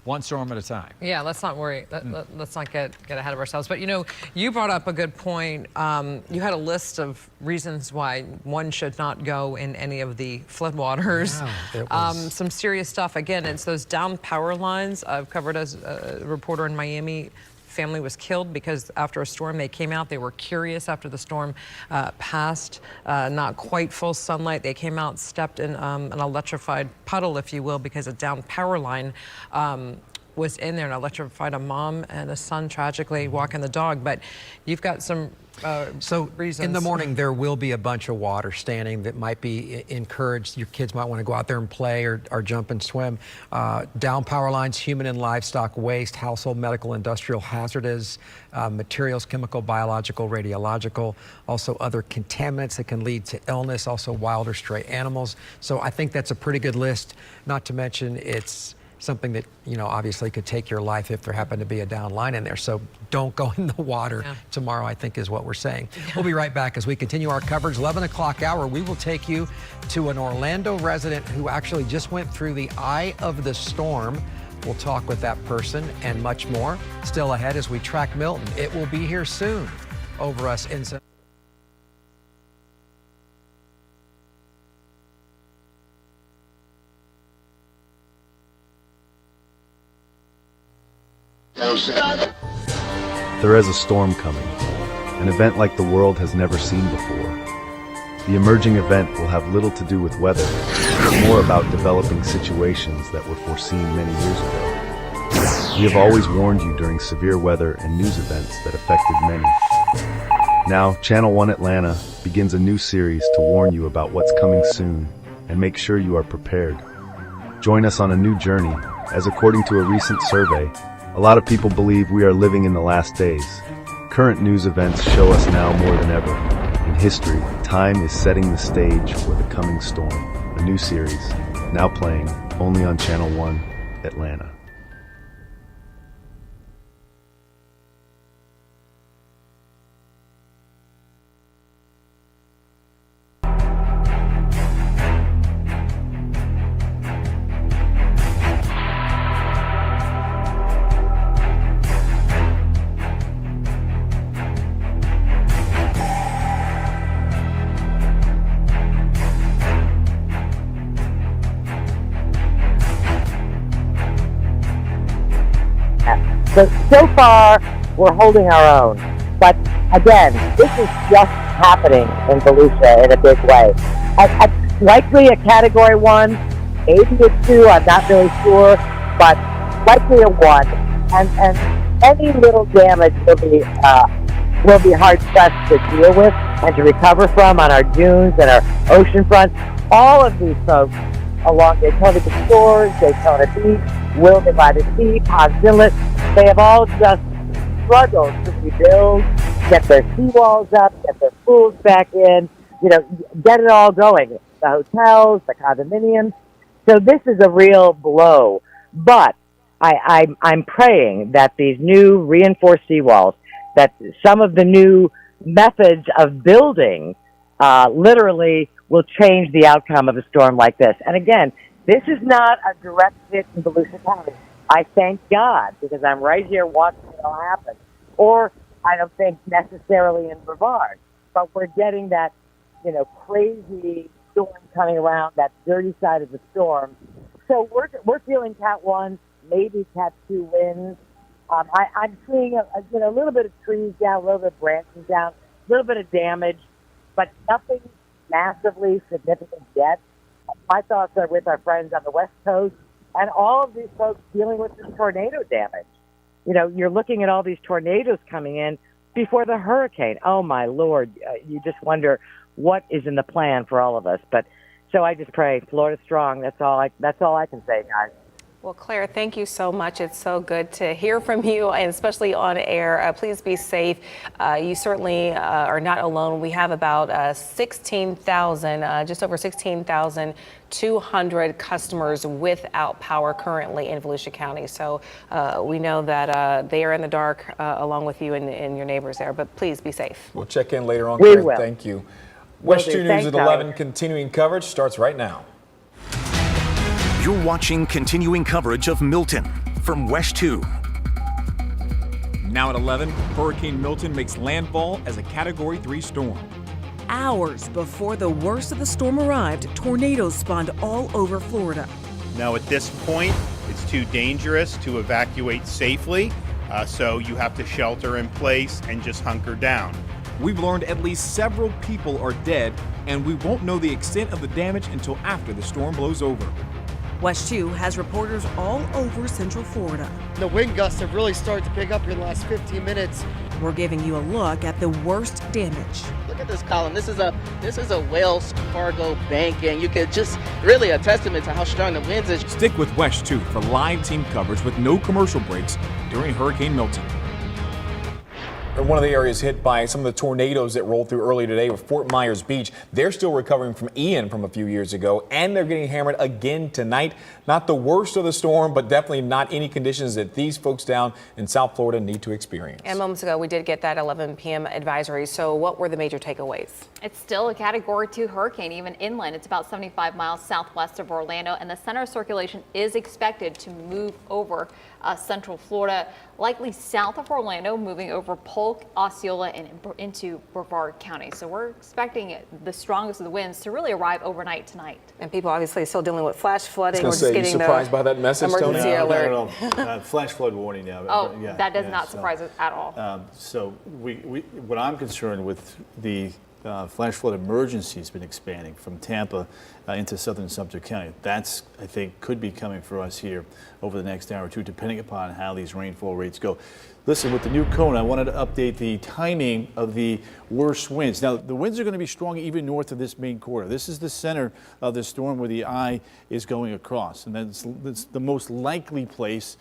Speaker 2: One storm at a time.
Speaker 3: Yeah, let's not worry. Let's not get ahead of ourselves. But, you know, you brought up a good point. You had a list of reasons why one should not go in any of the floodwaters. Yeah, some serious stuff. Again, it's those down power lines. I've covered as a reporter in Miami. Family was killed because after a storm they came out. They were curious after the storm passed. Not quite full sunlight. They came out, stepped in an electrified puddle, if you will, because a down power line was in there and electrified a mom and a son, tragically walking the dog. But you've got some reasons.
Speaker 4: In the morning there will be a bunch of water standing that might be encouraged. Your kids might want to go out there and play or jump and swim. Down power lines, human and livestock waste, household, medical, industrial hazardous materials, chemical, biological, radiological, also other contaminants that can lead to illness, also wild or stray animals. So I think that's a pretty good list, not to mention it's something that, you know, obviously could take your life if there happened to be a down line in there. So don't go in the water tomorrow, I think is what we're saying. We'll be right back as we continue our coverage. 11 o'clock hour, we will take you to an Orlando resident who actually just went through the eye of the storm. We'll talk with that person and much more. Still ahead as we track Milton. It will be here soon over us in
Speaker 10: There is a storm coming, an event like the world has never seen before. The emerging event will have little to do with weather, but more about developing situations that were foreseen many years ago. We have always warned you during severe weather and news events that affected many. Now, Channel 1 Atlanta begins a new series to warn you about what's coming soon and make sure you are prepared. Join us on a new journey, as according to a recent survey, a lot of people believe we are living in the last days. Current news events show us now more than ever. In history, time is setting the stage for the coming storm. A new series, now playing only on Channel 1 Atlanta.
Speaker 11: So far, we're holding our own. But again, this is just happening in Volusia in a big way. Likely a Category 1, maybe a 2, I'm not really sure, but likely a 1. And any little damage will be hard-pressed to deal with and to recover from on our dunes and our ocean front. All of these folks along Daytona Shores, Daytona Beach, Wilton by the Sea, Ponce Inlet, they have all just struggled to rebuild, get their seawalls up, get their pools back in, get it all going. The hotels, the condominiums. So this is a real blow. But I'm praying that these new reinforced seawalls, that some of the new methods of building literally will change the outcome of a storm like this. And again, this is not a direct hit in Volusia County. I thank God, because I'm right here watching it all happen. Or I don't think necessarily in Brevard, but we're getting that, crazy storm coming around, that dirty side of the storm. So we're feeling Cat 1, maybe Cat 2 winds. I'm seeing a little bit of trees down, a little bit of branches down, a little bit of damage, but nothing massively significant yet. My thoughts are with our friends on the West Coast and all of these folks dealing with this tornado damage. You know, you're looking at all these tornadoes coming in before the hurricane. Oh, my Lord. You just wonder what is in the plan for all of us. But so I just pray Florida strong. That's all I can say, guys.
Speaker 12: Well, Claire, thank you so much. It's so good to hear from you, and especially on air. Please be safe. You certainly are not alone. We have about 16,000, just over 16,200 customers without power currently in Volusia County. So we know that they are in the dark along with you and your neighbors there. But please be safe.
Speaker 13: We'll check in later on,
Speaker 11: We
Speaker 13: Claire.
Speaker 11: will.
Speaker 13: Thank you. West 2 News
Speaker 11: Thanks,
Speaker 13: at 11
Speaker 11: Howard.
Speaker 13: continuing coverage starts right now.
Speaker 7: You're watching continuing coverage of Milton from West 2.
Speaker 14: Now at 11, Hurricane Milton makes landfall as a Category 3 storm.
Speaker 24: Hours before the worst of the storm arrived, tornadoes spawned all over Florida.
Speaker 25: Now at this point, it's too dangerous to evacuate safely, so you have to shelter in place and just hunker down.
Speaker 14: We've learned at least several people are dead, and we won't know the extent of the damage until after the storm blows over.
Speaker 24: West 2 has reporters all over Central Florida.
Speaker 26: The wind gusts have really started to pick up here in the last 15 minutes.
Speaker 24: We're giving you a look at the worst damage.
Speaker 27: Look at this column. This is a Wells Fargo bank, and you could just really a testament to how strong the winds is.
Speaker 14: Stick with West 2 for live team coverage with no commercial breaks during Hurricane Milton.
Speaker 13: One of the areas hit by some of the tornadoes that rolled through early today was Fort Myers Beach. They're still recovering from Ian from a few years ago, and they're getting hammered again tonight. Not the worst of the storm, but definitely not any conditions that these folks down in South Florida need to experience.
Speaker 12: And moments ago, we did get that 11 p.m. advisory. So what were the major takeaways?
Speaker 28: It's still a Category 2 hurricane, even inland. It's about 75 miles southwest of Orlando, and the center of circulation is expected to move over Central Florida, likely south of Orlando, moving over Polk, Osceola, and into Brevard County. So we're expecting the strongest of the winds to really arrive overnight tonight.
Speaker 12: And people obviously still dealing with flash flooding.
Speaker 13: We're just getting surprised by that message,
Speaker 12: emergency
Speaker 13: Tony?
Speaker 12: alert.
Speaker 29: No. Flash flood warning now.
Speaker 28: Oh, yeah, that does not surprise us at all.
Speaker 29: So what I'm concerned with, the flash flood emergency has been expanding from Tampa into southern Sumter County. That's, I think, could be coming for us here over the next hour or two, depending upon how these rainfall rates go. Listen, with the new cone, I wanted to update the timing of the worst winds. Now, the winds are going to be strong even north of this main corridor. This is the center of the storm where the eye is going across, and that's the most likely place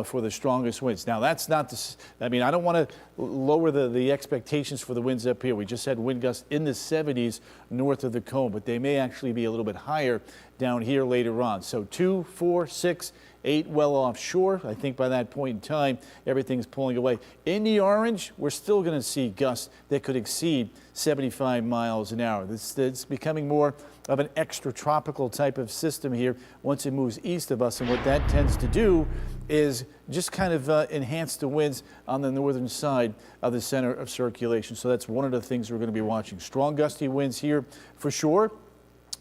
Speaker 29: for the strongest winds. Now, that's not the, I mean, I don't want to lower the expectations for the winds up here. We just had wind gusts in the 70s north of the cone, but they may actually be a little bit higher down here later on. So 2, 4, 6, 8 well offshore. I think by that point in time, everything's pulling away. In the orange, we're still going to see gusts that could exceed 75 miles an hour. It's becoming more of an extratropical type of system here once it moves east of us. And what that tends to do is just kind of enhance the winds on the northern side of the center of circulation. So that's one of the things we're going to be watching. Strong gusty winds here for sure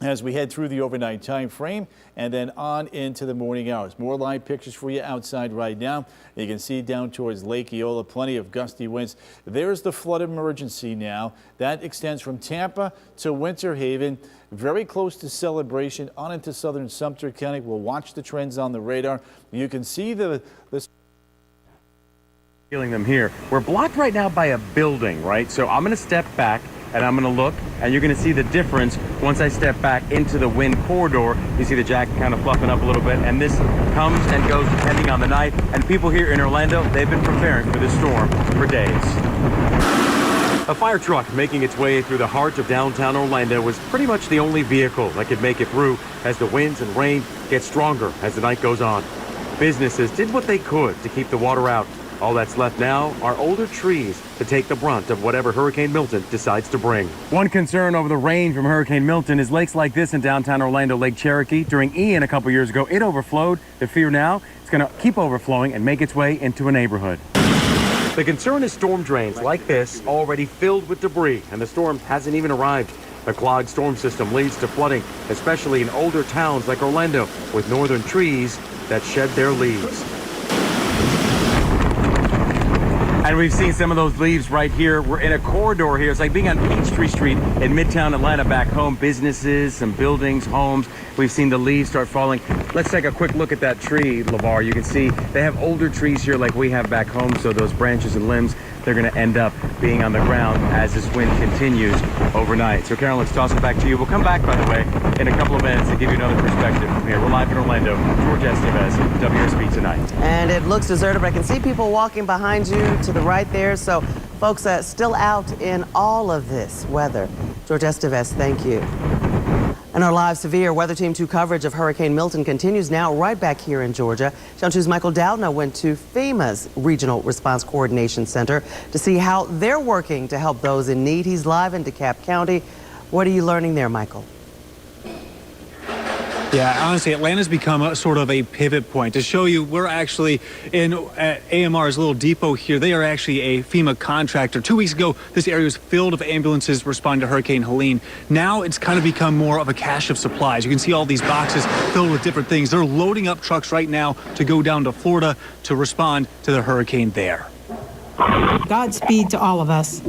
Speaker 29: as we head through the overnight time frame and then on into the morning hours. More live pictures for you outside right now. You can see down towards Lake Eola, plenty of gusty winds. There's the flood emergency now. That extends from Tampa to Winter Haven, very close to Celebration, on into southern Sumter County. We'll watch the trends on the radar. You can see the
Speaker 30: feeling them here. We're blocked right now by a building, right? So I'm going to step back and I'm going to look, and you're going to see the difference once I step back into the wind corridor. You see the jacket kind of fluffing up a little bit, and this comes and goes depending on the night. And people here in Orlando, they've been preparing for this storm for days. A fire truck making its way through the heart of downtown Orlando was pretty much the only vehicle that could make it through as the winds and rain get stronger as the night goes on. Businesses did what they could to keep the water out. All that's left now are older trees to take the brunt of whatever Hurricane Milton decides to bring. One concern over the rain from Hurricane Milton is lakes like this in downtown Orlando, Lake Cherokee. During Ian a couple years ago, it overflowed. The fear now, it's going to keep overflowing and make its way into a neighborhood. The concern is storm drains like this already filled with debris, and the storm hasn't even arrived. The clogged storm system leads to flooding, especially in older towns like Orlando, with northern trees that shed their leaves. And we've seen some of those leaves right here. We're in a corridor here. It's like being on Peachtree Street in Midtown Atlanta back home. Businesses, some buildings, homes. We've seen the leaves start falling. Let's take a quick look at that tree, LeVar. You can see they have older trees here like we have back home. So those branches and limbs, they're going to end up being on the ground as this wind continues overnight. So Carol, let's toss it back to you. We'll come back, by the way, in a couple of minutes to give you another perspective from here. We're live in Orlando. George Estevez, WSB Tonight.
Speaker 1: And it looks deserted, but I can see people walking behind you to the right there. So folks still out in all of this weather. George Estevez, thank you. And our live severe Weather Team 2 coverage of Hurricane Milton continues now right back here in Georgia. Channel 2's Michael Dowdna went to FEMA's Regional Response Coordination Center to see how they're working to help those in need. He's live in DeKalb County. What are you learning there, Michael?
Speaker 5: Yeah, honestly, Atlanta's become a sort of a pivot point. To show you, we're actually in AMR's little depot here. They are actually a FEMA contractor. 2 weeks ago, this area was filled with ambulances responding to Hurricane Helene. Now it's kind of become more of a cache of supplies. You can see all these boxes filled with different things. They're loading up trucks right now to go down to Florida to respond to the hurricane there.
Speaker 6: Godspeed to all of us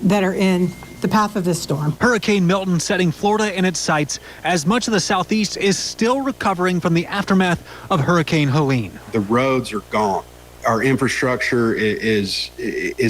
Speaker 6: that are in the path of this storm.
Speaker 9: Hurricane Milton setting Florida in its sights as much of the southeast is still recovering from the aftermath of Hurricane Helene.
Speaker 15: The roads are gone. Our infrastructure is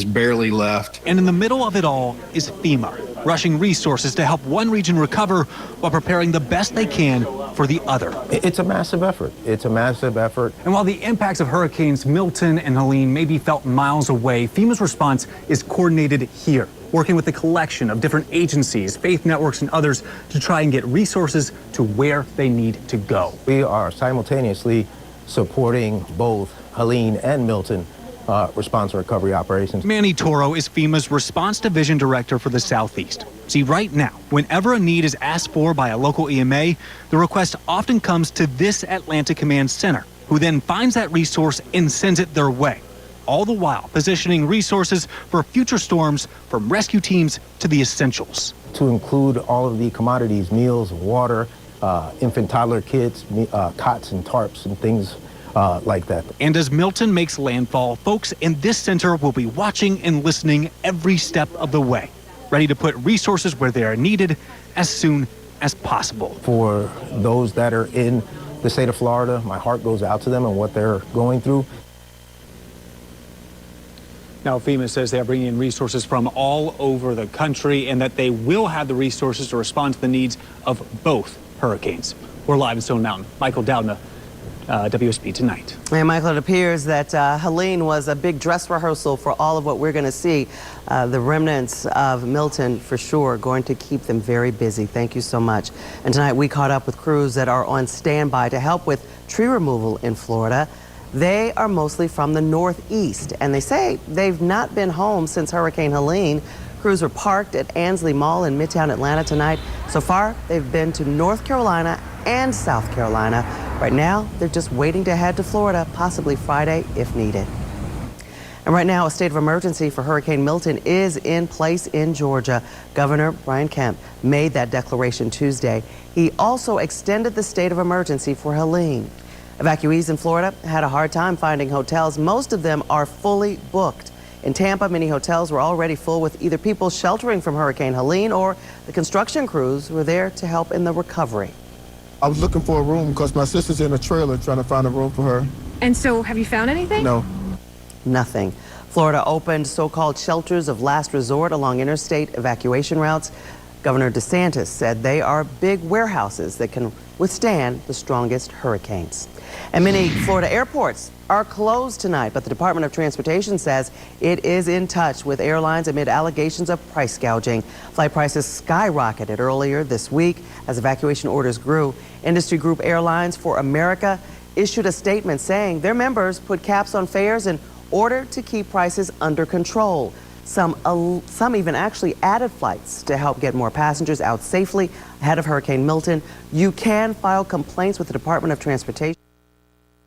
Speaker 15: barely left.
Speaker 9: And in the middle of it all is FEMA, rushing resources to help one region recover while preparing the best they can for the other.
Speaker 16: It's a massive effort. It's a massive effort.
Speaker 9: And while the impacts of Hurricanes Milton and Helene may be felt miles away, FEMA's response is coordinated here, working with a collection of different agencies, faith networks, and others to try and get resources to where they need to go.
Speaker 16: We are simultaneously supporting both Helene and Milton response and recovery operations.
Speaker 9: Manny Toro is FEMA's Response Division Director for the Southeast. See, right now, whenever a need is asked for by a local EMA, the request often comes to this Atlanta Command Center, who then finds that resource and sends it their way. All the while positioning resources for future storms, from rescue teams to the essentials.
Speaker 16: To include all of the commodities, meals, water, infant toddler kits, cots and tarps and things like that.
Speaker 9: And as Milton makes landfall, folks in this center will be watching and listening every step of the way, ready to put resources where they are needed as soon as possible.
Speaker 16: For those that are in the state of Florida, my heart goes out to them and what they're going through.
Speaker 9: Now, FEMA says they are bringing in resources from all over the country and that they will have the resources to respond to the needs of both hurricanes. We're live in Stone Mountain. Michael Dowdna, WSB Tonight.
Speaker 1: And Michael, it appears that Helene was a big dress rehearsal for all of what we're going to see. The remnants of Milton, for sure, going to keep them very busy. Thank you so much. And tonight we caught up with crews that are on standby to help with tree removal in Florida. They are mostly from the Northeast, and they say they've not been home since Hurricane Helene. Crews were parked at Ansley Mall in Midtown Atlanta tonight. So far, they've been to North Carolina and South Carolina. Right now, they're just waiting to head to Florida, possibly Friday if needed. And right now, a state of emergency for Hurricane Milton is in place in Georgia. Governor Brian Kemp made that declaration Tuesday. He also extended the state of emergency for Helene. Evacuees in Florida had a hard time finding hotels. Most of them are fully booked. In Tampa, many hotels were already full with either people sheltering from Hurricane Helene or the construction crews were there to help in the recovery.
Speaker 17: I was looking for a room because my sister's in a trailer trying to find a room for her.
Speaker 18: And so have you found anything?
Speaker 17: No.
Speaker 1: Nothing. Florida opened so-called shelters of last resort along interstate evacuation routes. Governor DeSantis said they are big warehouses that can withstand the strongest hurricanes. And many Florida airports are closed tonight, but the Department of Transportation says it is in touch with airlines amid allegations of price gouging. Flight prices skyrocketed earlier this week as evacuation orders grew. Industry group Airlines for America issued a statement saying their members put caps on fares in order to keep prices under control. Some even actually added flights to help get more passengers out safely ahead of Hurricane Milton. You can file complaints with the Department of Transportation.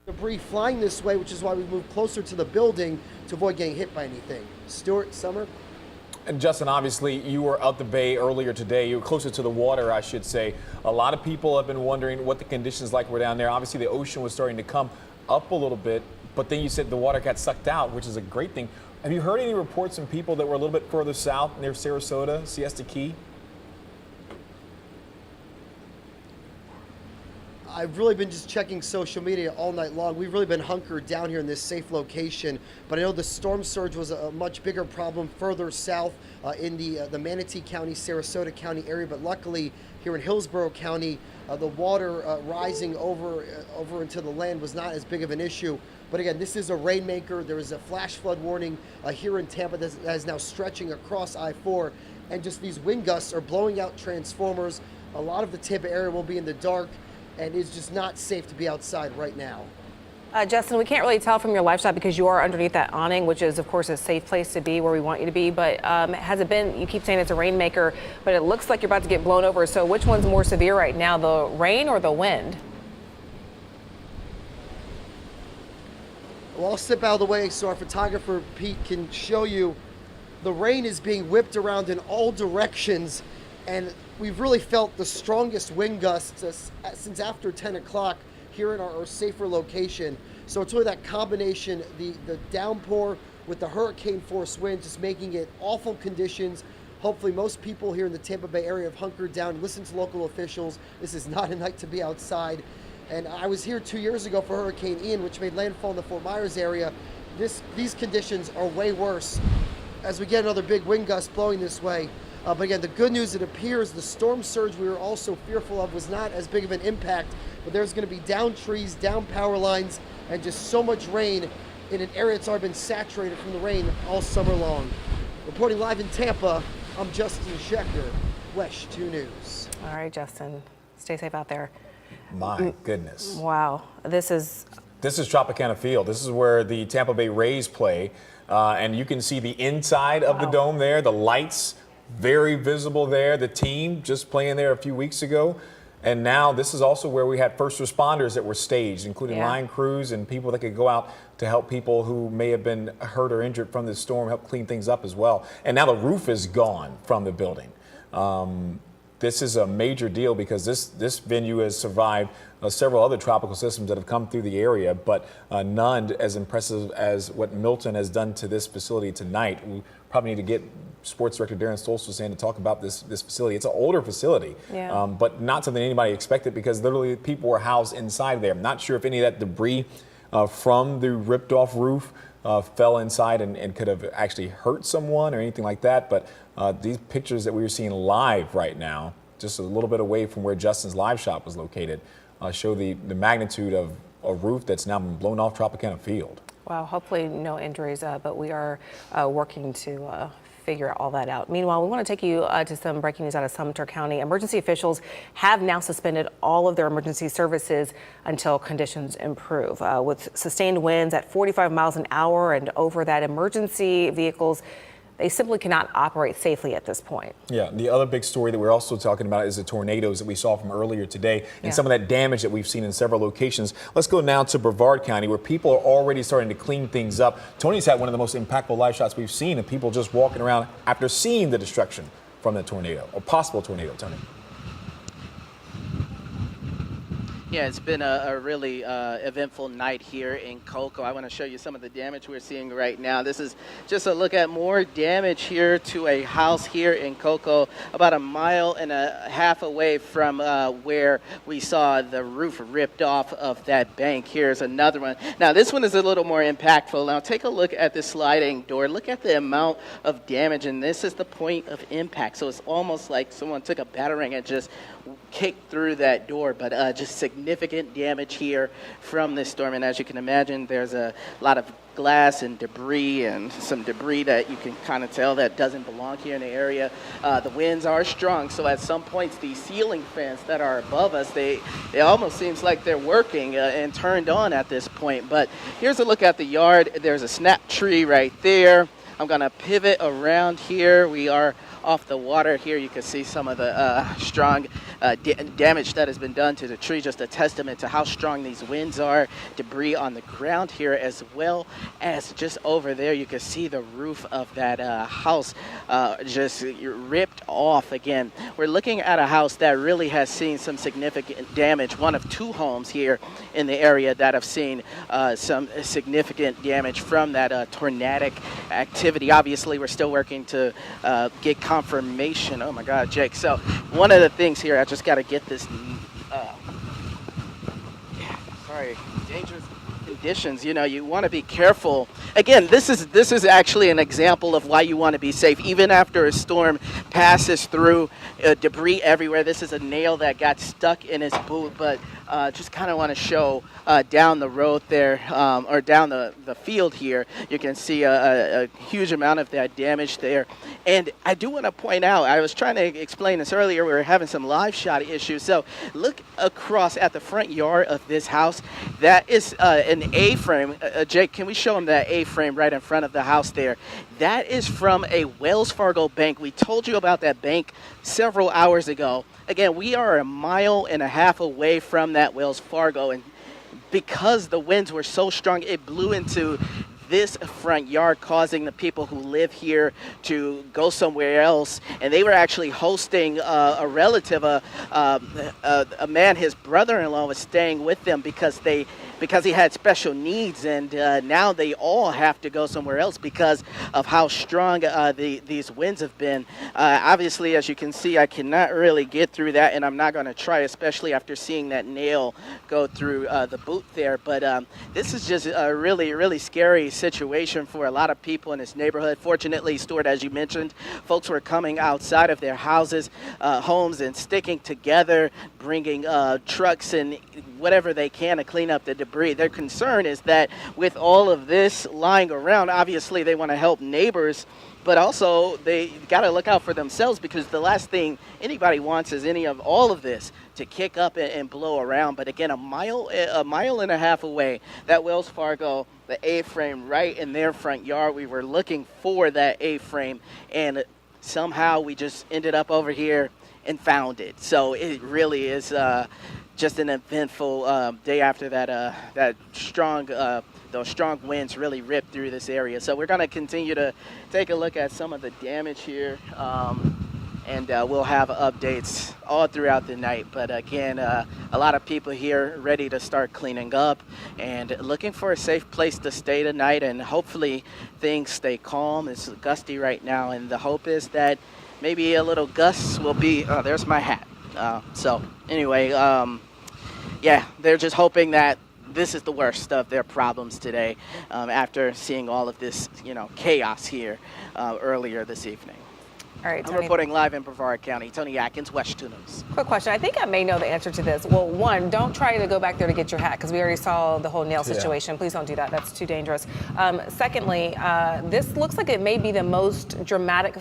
Speaker 26: Debris flying this way, which is why we moved closer to the building to avoid getting hit by anything. Stuart, Summer?
Speaker 13: And Justin, obviously, you were out the bay earlier today. You were closer to the water, I should say. A lot of people have been wondering what the conditions like were down there. Obviously, the ocean was starting to come up a little bit, but then you said the water got sucked out, which is a great thing. Have you heard any reports from people that were a little bit further south near Sarasota, Siesta Key?
Speaker 26: I've really been just checking social media all night long. We've really been hunkered down here in this safe location, but I know the storm surge was a much bigger problem further south in the Manatee County, Sarasota County area, but luckily here in Hillsborough County, the water rising over into the land was not as big of an issue. But again, this is a rainmaker. There is a flash flood warning here in Tampa that is now stretching across I-4, and just these wind gusts are blowing out transformers. A lot of the Tampa area will be in the dark, and it's just not safe to be outside right now.
Speaker 12: Justin, we can't really tell from your live shot because you are underneath that awning, which is, of course, a safe place to be where we want you to be. But has it been, you keep saying it's a rainmaker, but it looks like you're about to get blown over. So which one's more severe right now, the rain or the wind?
Speaker 26: Well, I'll step out of the way so our photographer, Pete, can show you the rain is being whipped around in all directions. And we've really felt the strongest wind gusts since after 10 o'clock here in our safer location. So it's really that combination, the downpour with the hurricane force wind, just making it awful conditions. Hopefully most people here in the Tampa Bay area have hunkered down and listened to local officials. This is not a night to be outside. And I was here 2 years ago for Hurricane Ian, which made landfall in the Fort Myers area. These conditions are way worse as we get another big wind gust blowing this way. But again, the good news, it appears the storm surge we were also fearful of was not as big of an impact, but there's going to be down trees, down power lines, and just so much rain in an area that's already been saturated from the rain all summer long. Reporting live in Tampa, I'm Justin Schechter, WESH 2 News.
Speaker 12: All right, Justin, stay safe out there.
Speaker 13: My goodness.
Speaker 12: Wow, this is
Speaker 13: Tropicana Field. This is where the Tampa Bay Rays play, and you can see the inside of the dome there, the lights. Very visible there. The team just playing there a few weeks ago. And now this is also where we had first responders that were staged, including line crews and people that could go out to help people who may have been hurt or injured from this storm, help clean things up as well. And now the roof is gone from the building. This is a major deal because this venue has survived several other tropical systems that have come through the area, but none as impressive as what Milton has done to this facility tonight. We probably need to get Sports Director Darren Stolz in to talk about this facility. It's an older facility, but not something anybody expected because literally people were housed inside there. I'm not sure if any of that debris from the ripped off roof fell inside and could have actually hurt someone or anything like that. But these pictures that we were seeing live right now, just a little bit away from where Justin's live shot was located, show the magnitude of a roof that's now been blown off Tropicana Field.
Speaker 12: Wow, hopefully no injuries, but we are working to figure all that out. Meanwhile, we want to take you to some breaking news out of Sumter County. Emergency officials have now suspended all of their emergency services until conditions improve. With sustained winds at 45 miles an hour and over that, emergency vehicles, they simply cannot operate safely at this point.
Speaker 13: Yeah, the other big story that we're also talking about is the tornadoes that we saw from earlier today and some of that damage that we've seen in several locations. Let's go now to Brevard County where people are already starting to clean things up. Tony's had one of the most impactful live shots we've seen of people just walking around after seeing the destruction from the tornado, or possible tornado, Tony.
Speaker 27: Yeah, it's been a really eventful night here in Cocoa. I want to show you some of the damage we're seeing right now. This is just a look at more damage here to a house here in Cocoa, about 1.5 miles away from where we saw the roof ripped off of that bank. Here's another one. Now, this one is a little more impactful. Now, take a look at the sliding door. Look at the amount of damage, and this is the point of impact. So it's almost like someone took a batarang and just kicked through that door, but just significant damage here from this storm. And as you can imagine, there's a lot of glass and debris and some debris that you can kind of tell that doesn't belong here in the area. The winds are strong, so at some points these ceiling fans that are above us, they almost seems like they're working and turned on at this point. But here's a look at the yard. There's a snap tree right there. I'm going to pivot around here. We are off the water. Here you can see some of the strong damage that has been done to the tree, just a testament to how strong these winds are. Debris on the ground here, as well as just over there you can see the roof of that house just ripped off. Again, we're looking at a house that really has seen some significant damage, one of two homes here in the area that have seen some significant damage from that tornadic activity. Obviously, we're still working to get confirmation. Oh my God, Jake. So one of the things here, I just got to get this, dangerous conditions. You know, you want to be careful. Again, this is actually an example of why you want to be safe. Even after a storm passes through, debris everywhere. This is a nail that got stuck in his boot, but just kind of want to show down the road there, or down the field here, you can see a huge amount of that damage there. And I do want to point out, I was trying to explain this earlier, we were having some live shot issues. So look across at the front yard of this house. That is an A-frame. Jake, can we show them that A-frame right in front of the house there? That is from a Wells Fargo bank. We told you about that bank several hours ago. Again, we are 1.5 miles away from that Wells Fargo, and because the winds were so strong, it blew into this front yard, causing the people who live here to go somewhere else. And they were actually hosting a relative, a man, his brother-in-law was staying with them because he had special needs, and now they all have to go somewhere else because of how strong these winds have been. Obviously, as you can see, I cannot really get through that, and I'm not going to try, especially after seeing that nail go through the boot there. But this is just a really, really scary situation for a lot of people in this neighborhood. Fortunately, Stuart, as you mentioned, folks were coming outside of their houses, homes, and sticking together, bringing trucks and whatever they can to clean up the debris. Their concern is that with all of this lying around, obviously they want to help neighbors, but also they got to look out for themselves, because the last thing anybody wants is any of all of this to kick up and blow around. But again, 1.5 miles away, that Wells Fargo, the A-frame right in their front yard. We were looking for that A-frame, and somehow we just ended up over here and found it. So it really is just an eventful day after that those strong winds really ripped through this area. So we're going to continue to take a look at some of the damage here, and we'll have updates all throughout the night. But again, a lot of people here ready to start cleaning up and looking for a safe place to stay tonight, and hopefully things stay calm. It's gusty right now, and the hope is that maybe a little gust will be, there's my hat. So anyway, yeah, they're just hoping that this is the worst of their problems today, after seeing all of this, chaos here earlier this evening.
Speaker 12: All right,
Speaker 27: I'm
Speaker 12: Tony.
Speaker 27: reporting live in Brevard County. Tony Atkins, West 2 News.
Speaker 12: Quick question. I think I may know the answer to this. Well, one, don't try to go back there to get your hat, because we already saw the whole nail situation. Please don't do that. That's too dangerous. Secondly, this looks like it may be the most dramatic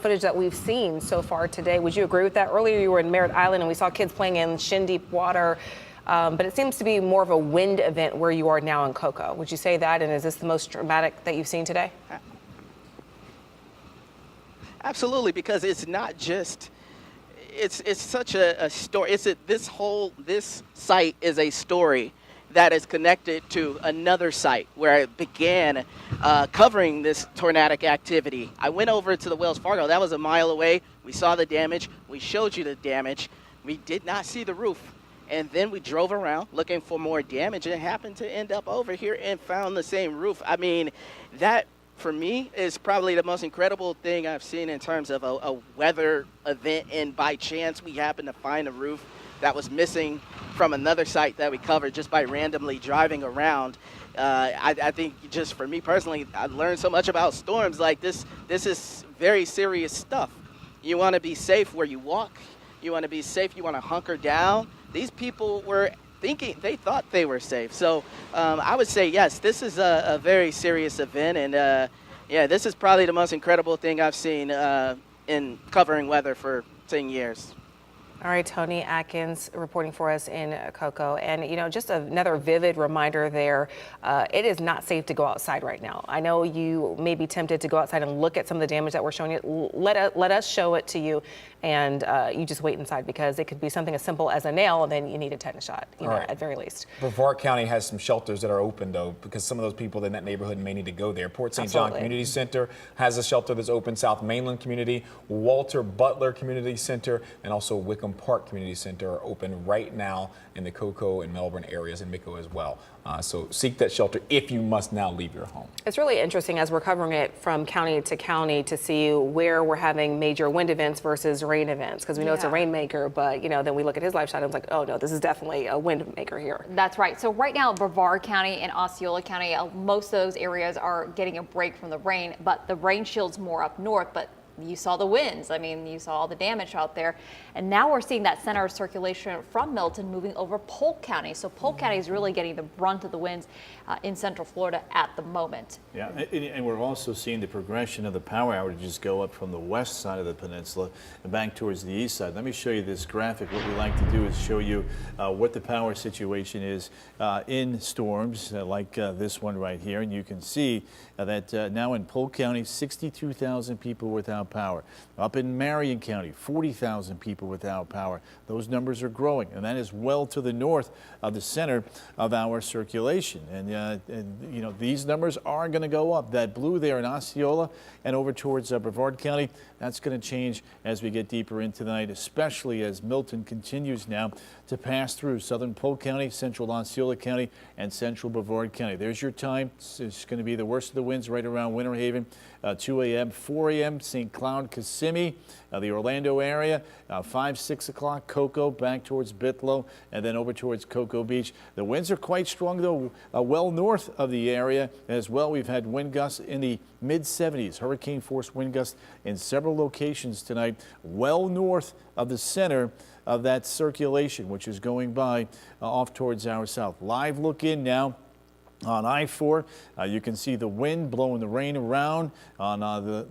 Speaker 12: footage that we've seen so far today. Would you agree with that? Earlier you were in Merritt Island and we saw kids playing in shin-deep water, but it seems to be more of a wind event where you are now in Cocoa. Would you say that? And is this the most dramatic that you've seen today?
Speaker 27: Absolutely, because it's not just, it's such a story. This site is a story that is connected to another site where it began covering this tornadic activity. I went over to the Wells Fargo. That was 1 mile away. We saw the damage. We showed you the damage. We did not see the roof. And then we drove around looking for more damage and happened to end up over here and found the same roof. I mean, that, for me, is probably the most incredible thing I've seen in terms of a weather event, and by chance we happened to find a roof that was missing from another site that we covered just by randomly driving around. I think, just for me personally, I learned so much about storms. Like this is very serious stuff. You want to be safe where you walk. You want to be safe. You want to hunker down. These people were they thought they were safe. So I would say, yes, this is a very serious event. And yeah, this is probably the most incredible thing I've seen in covering weather for 10 years.
Speaker 12: All right, Tony Atkins reporting for us in Cocoa. And, you know, just another vivid reminder there, it is not safe to go outside right now. I know you may be tempted to go outside and look at some of the damage that we're showing you. Let us show it to you, and you just wait inside, because it could be something as simple as a nail, and then you need a tetanus shot, you know, at very least.
Speaker 13: Brevard County has some shelters that are open, though, because some of those people in that neighborhood may need to go there. Port St. John Community Center has a shelter that's open. South Mainland Community, Walter Butler Community Center, and also Wickham Park Community Center are open right now in the Cocoa and Melbourne areas, and Mico as well. So seek that shelter if you must now leave your home.
Speaker 12: It's really interesting as we're covering it from county to county to see where we're having major wind events versus rain events, because we know it's a rainmaker, but you know, then we look at his live shot and it's like, oh no, this is definitely a wind maker here.
Speaker 28: That's right. So right now, Brevard County and Osceola County, most of those areas are getting a break from the rain, but the rain shield's more up north. But you saw the winds. I mean, you saw all the damage out there. And now we're seeing that center of circulation from Milton moving over Polk County. So Polk County is really getting the brunt of the winds in central Florida at the moment.
Speaker 29: Yeah, and we're also seeing the progression of the power outages go up from the west side of the peninsula and back towards the east side. Let me show you this graphic. What we like to do is show you what the power situation is in storms like this one right here. And you can see that now in Polk County, 62,000 people without power. Up in Marion County, 40,000 people without power. Those numbers are growing, and that is well to the north of the center of our circulation. And you know, these numbers are going to go up. That blue there in Osceola and over towards Brevard County, that's going to change as we get deeper into the night, especially as Milton continues now to pass through southern Polk County, central Osceola County, and central Brevard County. There's your time. It's going to be the worst of the winds right around Winter Haven, 2 a.m., 4 a.m., St. Cloud, Kissimmee, the Orlando area, 5, 6 o'clock, Cocoa, back towards Bithlo, and then over towards Cocoa Beach. The winds are quite strong, though, well north of the area as well. We've had wind gusts in the mid-70s, hurricane-force wind gusts in several locations tonight, well north of the center of that circulation, which is going by off towards our south. Live look in now on I-4. You can see the wind blowing the rain around on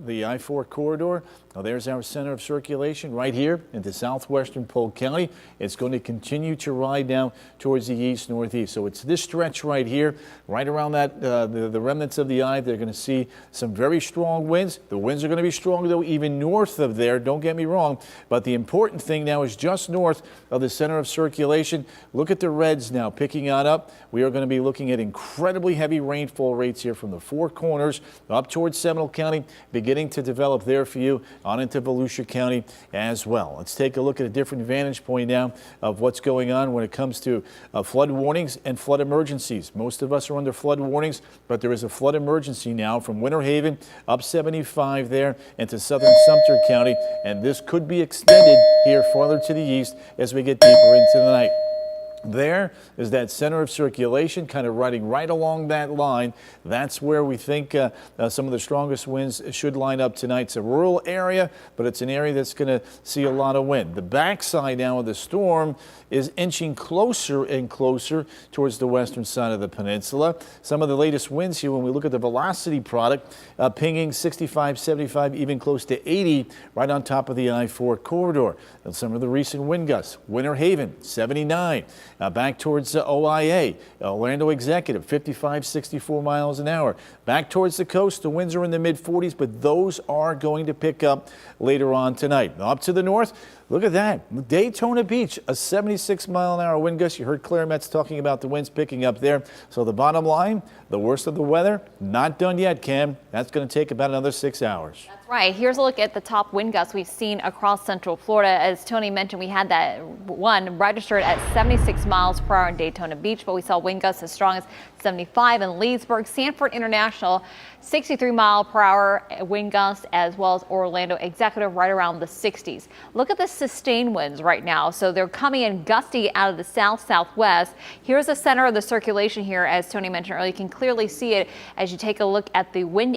Speaker 29: the I-4 corridor. Now there's our center of circulation right here into southwestern Polk County. It's going to continue to ride down towards the east northeast. So it's this stretch right here, right around that the remnants of the eye. They're going to see some very strong winds. The winds are going to be strong, though, even north of there. Don't get me wrong. But the important thing now is just north of the center of circulation. Look at the reds now picking on up. We are going to be looking at incredibly heavy rainfall rates here from the Four Corners up towards Seminole County, beginning to develop there for you on into Volusia County as well. Let's take a look at a different vantage point now of what's going on when it comes to flood warnings and flood emergencies. Most of us are under flood warnings, but there is a flood emergency now from Winter Haven up 75 there into southern Sumter County, and this could be extended here farther to the east as we get deeper into the night. There is that center of circulation kind of riding right along that line. That's where we think some of the strongest winds should line up tonight. It's a rural area, but it's an area that's going to see a lot of wind. The backside now of the storm is inching closer and closer towards the western side of the peninsula. Some of the latest winds here, when we look at the velocity product, pinging 65, 75, even close to 80 right on top of the I-4 corridor. And some of the recent wind gusts, Winter Haven, 79. Back towards OIA, Orlando Executive, 55, 64 miles an hour. Back towards the coast, the winds are in the mid-40s, but those are going to pick up later on tonight. Now, up to the north, look at that. Daytona Beach, a 76-mile-an-hour wind gust. You heard Claire Metz talking about the winds picking up there. So the bottom line, the worst of the weather, not done yet, Cam. That's going to take about another 6 hours.
Speaker 28: That's right. Here's a look at the top wind gusts we've seen across central Florida. As Tony mentioned, we had that one registered at 76 miles per hour in Daytona Beach, but we saw wind gusts as strong as 75 in Leesburg. Sanford International, 63-mile-per-hour wind gusts, as well as Orlando Executive right around the 60s. Look at the sustained winds right now. So they're coming in gusty out of the south-southwest. Here's the center of the circulation here, as Tony mentioned earlier. You can clearly see it as you take a look at the wind